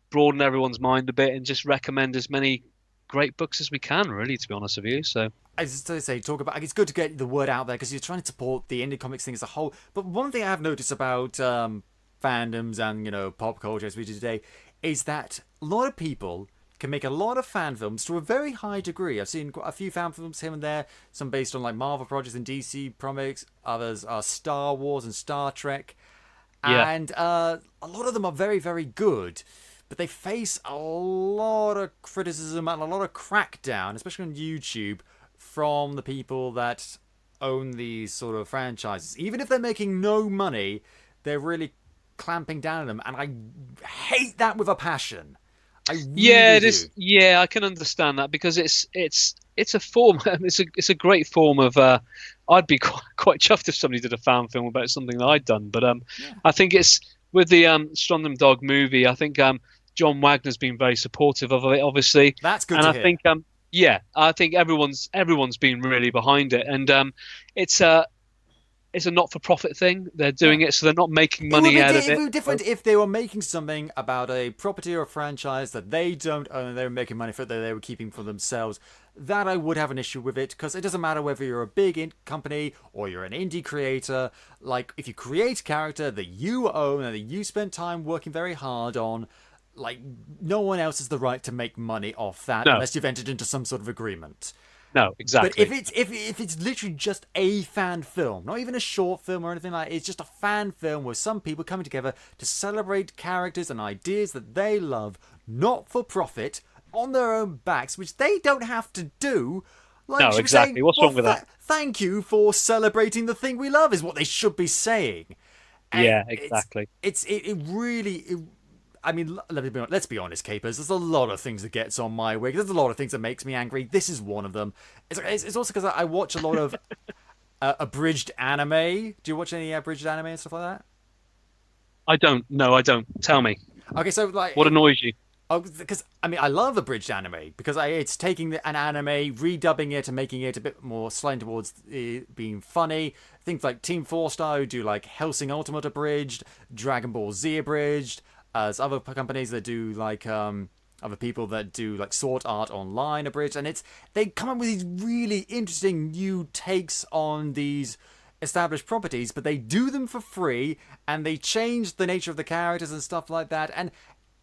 broaden everyone's mind a bit and just recommend as many great books as we can, really, to be honest with you. So as I say, it's good to get the word out there because you're trying to support the indie comics thing as a whole. But one thing I have noticed about fandoms and pop culture as we do today is that a lot of people can make a lot of fan films to a very high degree. I've seen quite a few fan films here and there, some based on like Marvel projects and DC comics, others are Star Wars and Star Trek, and a lot of them are very, very good, but they face a lot of criticism and a lot of crackdown, especially on YouTube, from the people that own these sort of franchises. Even if they're making no money, they're really clamping down on them, and I hate that with a passion. It is. Yeah, I can understand that, because it's a form. It's a great form of. I'd be quite chuffed if somebody did a fan film about something that I'd done. But I think it's with the Strontium Dog movie. I think John Wagner's been very supportive of it. Obviously, that's good. And to I hear. think I think everyone's been really behind it, and it's a not-for-profit thing. They're doing it, so they're not making money out of it. It would be different if they were making something about a property or a franchise that they don't own and they were making money for it, that they were keeping for themselves. That I would have an issue with it, because it doesn't matter whether you're a big company or you're an indie creator. Like, if you create a character that you own and that you spent time working very hard on, like, no one else has the right to make money off that unless you've entered into some sort of agreement. No, exactly. But if it's literally just a fan film, not even a short film or anything like that, it's just a fan film with some people coming together to celebrate characters and ideas that they love, not for profit, on their own backs, which they don't have to do. Like, no, exactly. What's wrong with that? Thank you for celebrating the thing we love, is what they should be saying. And yeah, exactly. It really. I mean, let's be honest, Capers. There's a lot of things that gets on my wig. There's a lot of things that makes me angry. This is one of them. It's also because I watch a lot of abridged anime. Do you watch any abridged anime and stuff like that? I don't. No, I don't. Tell me. Okay, so like, what annoys you? Oh, because I mean, I love abridged anime because it's taking an anime, redubbing it, and making it a bit more slanted towards being funny. Things like Team 4-Star who do like Hellsing Ultimate abridged, Dragon Ball Z abridged. There's other companies that do like other people that do like Sword Art Online abridged, and they come up with these really interesting new takes on these established properties, but they do them for free, and they change the nature of the characters and stuff like that, and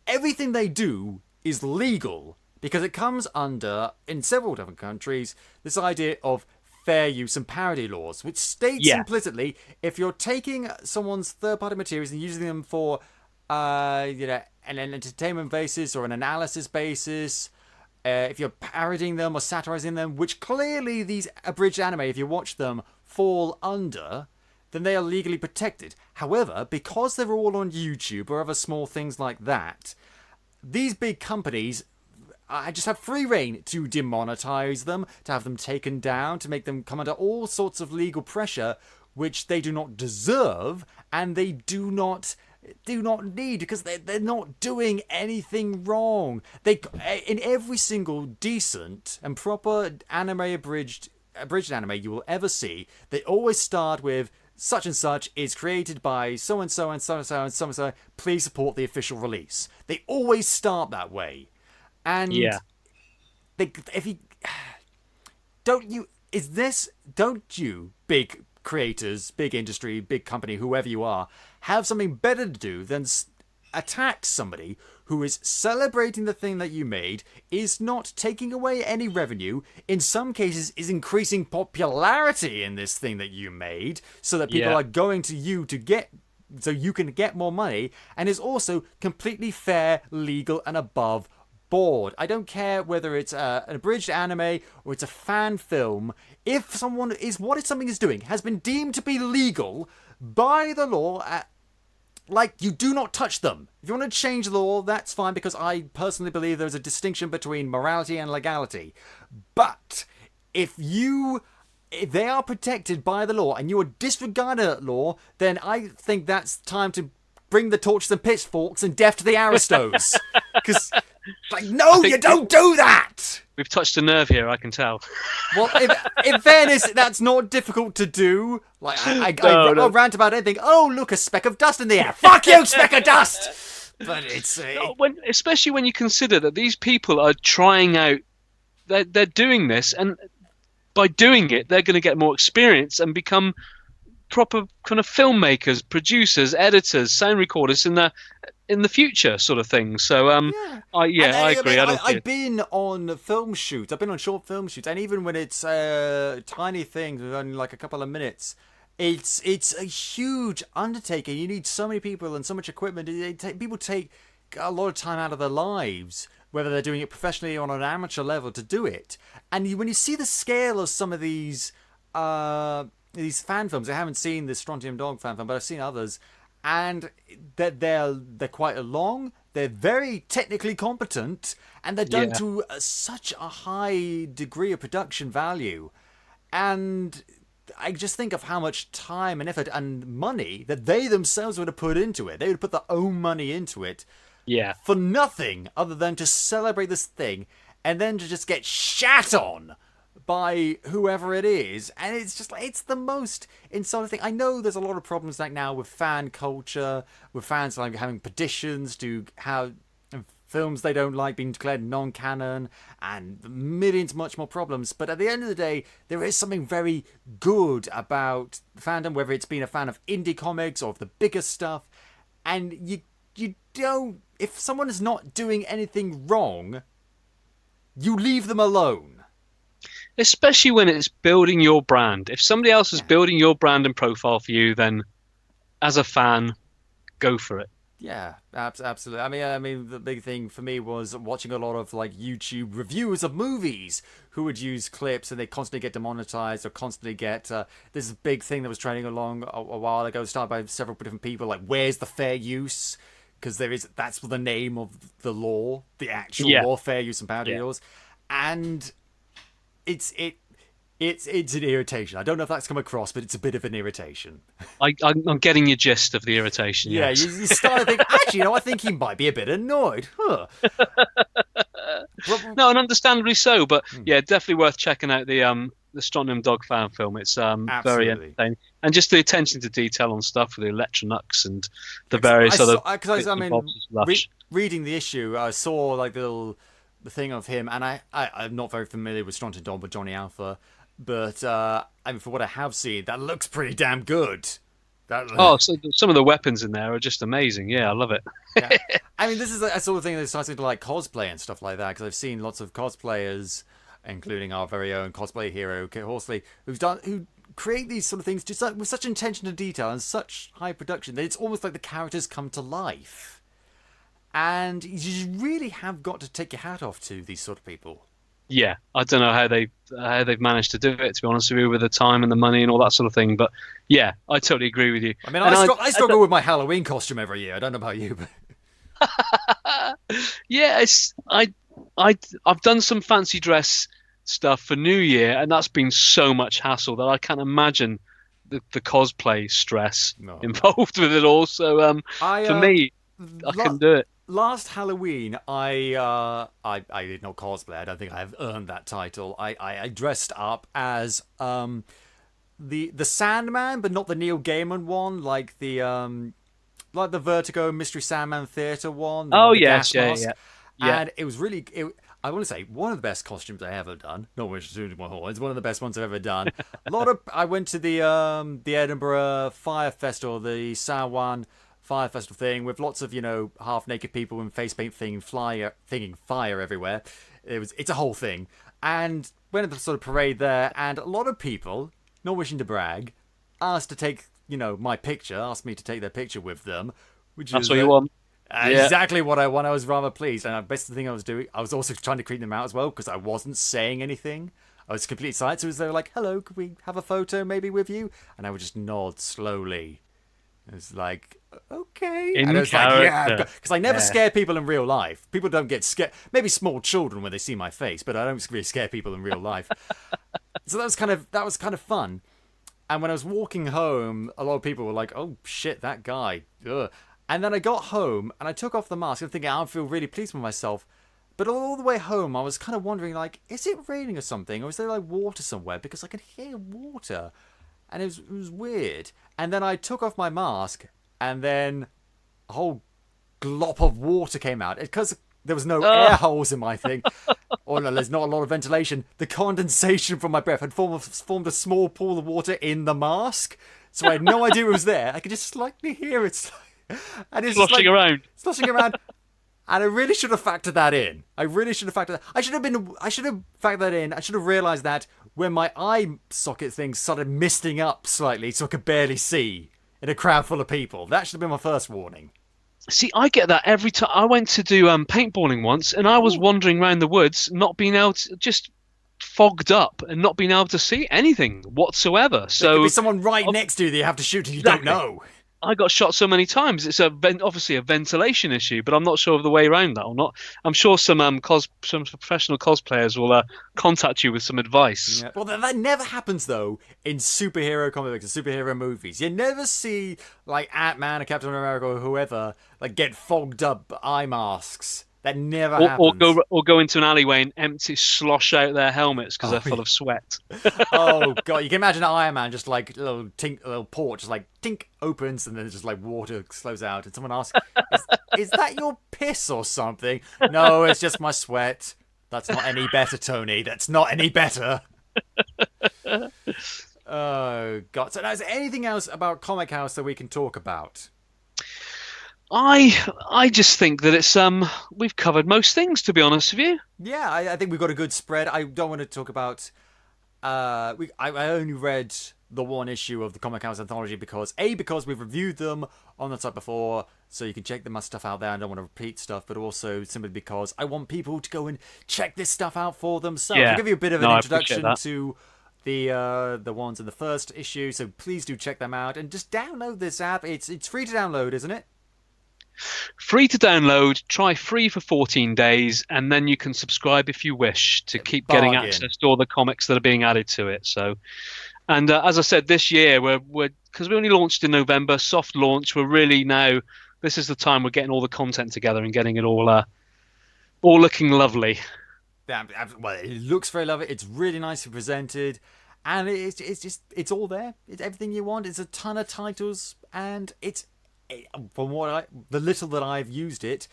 everything they do is legal because it comes under, in several different countries, this idea of fair use and parody laws, which states implicitly if you're taking someone's third-party materials and using them for an entertainment basis or an analysis basis, if you're parodying them or satirizing them, which clearly these abridged anime, if you watch them, fall under, then they are legally protected. However, because they're all on YouTube or other small things like that, these big companies just have free reign to demonetize them, to have them taken down, to make them come under all sorts of legal pressure, which they do not deserve, and they do not need, because they're not doing anything wrong. In every single decent and proper anime abridged anime you will ever see, they always start with such and such is created by so and so and so and so and so and so. Please support the official release. They always start that way, and don't you big creators, big industry, big company, whoever you are, have something better to do than attack somebody who is celebrating the thing that you made, is not taking away any revenue, in some cases is increasing popularity in this thing that you made, so that people are going to you to get so you can get more money, and is also completely fair, legal, and above board. I don't care whether it's an abridged anime or it's a fan film. If something is doing has been deemed to be legal by the law, you do not touch them. If you want to change the law, that's fine, because I personally believe there's a distinction between morality and legality. But if they are protected by the law and you are disregarding that law, then I think that's time to bring the torches and pitchforks and death to the aristos. Because, no, you don't do that! We've touched a nerve here, I can tell. Well, in fairness, that's not difficult to do. I'll rant about anything. Oh, look, a speck of dust in the air. Fuck you, speck of dust! But it's... especially when you consider that these people are trying out... They're doing this, and by doing it, they're going to get more experience and become proper kind of filmmakers, producers, editors, sound recorders in the future, sort of thing. So I agree. I've been on film shoots. I've been on short film shoots, and even when it's tiny things, only like a couple of minutes, it's a huge undertaking. You need so many people and so much equipment. People take a lot of time out of their lives, whether they're doing it professionally or on an amateur level, to do it. And when you see the scale of some of these fan films, I haven't seen the Strontium Dog fan film, but I've seen others, and they're quite long. They're very technically competent, and they're done to such a high degree of production value. And I just think of how much time and effort and money that they themselves would have put into it. They would put their own money into it. Yeah. For nothing other than to celebrate this thing and then to just get shat on by whoever it is. And it's just it's the most insulting thing. I know there's a lot of problems now with fan culture, with fans having petitions to how films they don't like being declared non-canon, and millions much more problems. But at the end of the day, there is something very good about fandom, whether it's being a fan of indie comics or of the bigger stuff. And you don't... If someone is not doing anything wrong, you leave them alone. Especially when it's building your brand. If somebody else is building your brand and profile for you, then as a fan, go for it. Yeah, absolutely. I mean, the big thing for me was watching a lot of YouTube reviews of movies who would use clips, and they constantly get demonetized or constantly get this big thing that was trending along a while ago, started by several different people, where's the fair use? Because that's the name of the law, the actual law, fair use and power deals, and it's an irritation. I don't know if that's come across, but it's a bit of an irritation. I'm getting your gist of the irritation. Yeah, yes. you start to think, actually, I think he might be a bit annoyed. Huh. No, and understandably so. But yeah, definitely worth checking out the Strontium Dog Fan Film. It's very entertaining, and just the attention to detail on stuff with the Electronux and the various other. Because reading the issue, I saw the thing of him, and I'm not very familiar with Strontium Dog, but Johnny Alpha. But for what I have seen, that looks pretty damn good. So some of the weapons in there are just amazing. Yeah, I love it. Yeah. I mean, this is a sort of thing that's starting to cosplay and stuff like that, because I've seen lots of cosplayers, including our very own cosplay hero Kit Horsley, who create these sort of things just with such attention to detail and such high production that it's almost like the characters come to life. And you really have got to take your hat off to these sort of people. Yeah, I don't know how they've managed to do it, to be honest with you, with the time and the money and all that sort of thing. But yeah, I totally agree with you. I mean, I struggle with my Halloween costume every year. I don't know about you, but yeah, I've done some fancy dress stuff for New Year, and that's been so much hassle that I can't imagine the cosplay stress involved with it all. So for me, I couldn't do it. Last Halloween, I did not cosplay. I don't think I've earned that title. I dressed up as the Sandman, but not the Neil Gaiman one, like the Vertigo Mystery Sandman Theatre one. Oh yes, yeah. And it was really, I want to say, one of the best costumes I ever done. Not much to do with my whole. It's one of the best ones I've ever done. I went to the Edinburgh Fire Festival, the Samhain Fire Festival thing, with lots of half-naked people in face paint thinking fire everywhere. It's a whole thing, and went to the sort of parade there, and a lot of people, not wishing to brag, asked to take my picture, asked me to take their picture with them, which That's is what you want. exactly what I want. I was rather pleased, and the best thing I was doing, I was also trying to creep them out as well because I wasn't saying anything. I was completely silent, so as they were like, "Hello, could we have a photo maybe with you?" And I would just nod slowly. It was like, okay. In and I was character. like, yeah, because I never scare people in real life. People don't get scared. Maybe small children when they see my face, but I don't really scare people in real life. So that was kind of fun. And when I was walking home, a lot of people were like, "Oh shit, that guy." Ugh. And then I got home and I took off the mask and thinking I feel really pleased with myself. But all the way home, I was kind of wondering, like, is it raining or something, or is there like water somewhere? Because I could hear water. And it was weird. And then I took off my mask, and then a whole glop of water came out. Because there was no air holes in my thing, or no, there's not a lot of ventilation. The condensation from my breath had formed a small pool of water in the mask. So I had no idea it was there. I could just slightly hear it. And it's Sloshing around. Sloshing around. And I really should have factored that in. I should have factored that in. I should have realised that when my eye socket thing started misting up slightly so I could barely see in a crowd full of people. That should have been my first warning. See, I get that every time. I went to do paintballing once, and I was wandering around the woods, not being able to, just fogged up and not being able to see anything whatsoever. So there could be someone right next to you that you have to shoot and you don't know. I got shot so many times. It's obviously a ventilation issue, but I'm not sure of the way around that or not. I'm sure some professional cosplayers will contact you with some advice. Yeah. Well, that never happens though in superhero comic books and superhero movies. You never see like Ant-Man or Captain America or whoever like get fogged up eye masks. That never happens. Or go into an alleyway and slosh out their helmets because they're full of sweat. Oh god, you can imagine Iron Man just like a little port, just like tink opens and then just like water slows out, and someone asks, "Is that your piss or something?" No, it's just my sweat. That's not any better, Tony. That's not any better. Oh god. So now, is there anything else about Comichaus that we can talk about? I just think that it's we've covered most things, to be honest with you. Yeah, I think we've got a good spread. I don't want to talk about I only read the one issue of the Comichaus Anthology because we've reviewed them on the site before, so you can check the stuff out there. I don't want to repeat stuff, but also simply because I want people to go and check this stuff out for themselves. I'll give you a bit of an introduction to the ones in the first issue, so please do check them out and just download this app. It's free to download, isn't it? Free to download, try free for 14 days, and then you can subscribe if you wish to keep getting access to all the comics that are being added to it. So, and as I said, this year we're because we only launched in November, soft launch. We're really now, this is the time we're getting all the content together and getting it all looking lovely. Yeah, well, it looks very lovely. It's really nicely presented, and it's all there. It's everything you want. It's a ton of titles, and from the little that I've used it's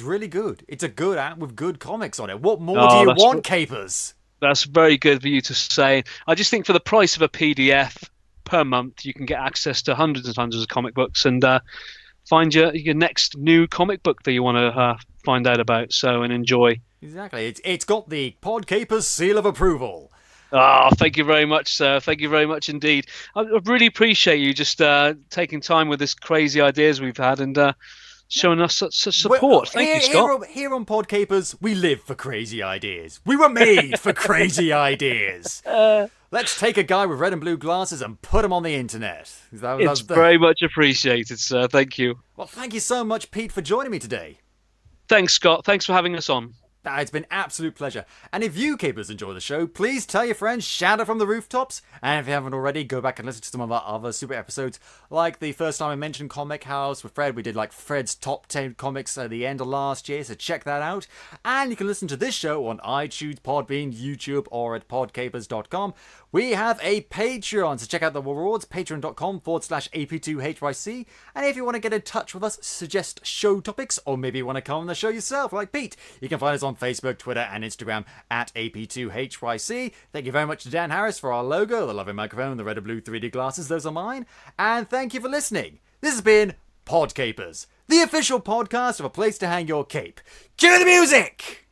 really good. It's a good app with good comics on it. What more do you want, Capers? That's very good for you to say. I just think for the price of a PDF per month, you can get access to hundreds and hundreds of comic books and find your next new comic book that you want to find out about. So and enjoy. Exactly. It's got the Podcapers seal of approval. Oh, thank you very much, sir. Thank you very much indeed. I really appreciate you just taking time with this crazy ideas we've had and showing us such support. Thank you, Scott. Here on Podcapers, we live for crazy ideas. We were made for crazy ideas. Let's take a guy with red and blue glasses and put him on the internet. It's very much appreciated, sir. Thank you. Well, thank you so much, Pete, for joining me today. Thanks, Scott. Thanks for having us on. It's been an absolute pleasure. And if you, Capers, enjoy the show, please tell your friends, shout it from the rooftops. And if you haven't already, go back and listen to some of our other super episodes. Like the first time I mentioned Comichaus with Fred, we did like Fred's top 10 comics at the end of last year, so check that out. And you can listen to this show on iTunes, Podbean, YouTube, or at podcapers.com. We have a Patreon, so check out the rewards, patreon.com/AP2HYC. And if you want to get in touch with us, suggest show topics, or maybe you want to come on the show yourself, like Pete, you can find us on Facebook, Twitter, and Instagram at AP2HYC. Thank you very much to Dan Harris for our logo, the lovely microphone, the red and blue 3D glasses, those are mine. And thank you for listening. This has been Podcapers, the official podcast of a place to hang your cape. Cue the music!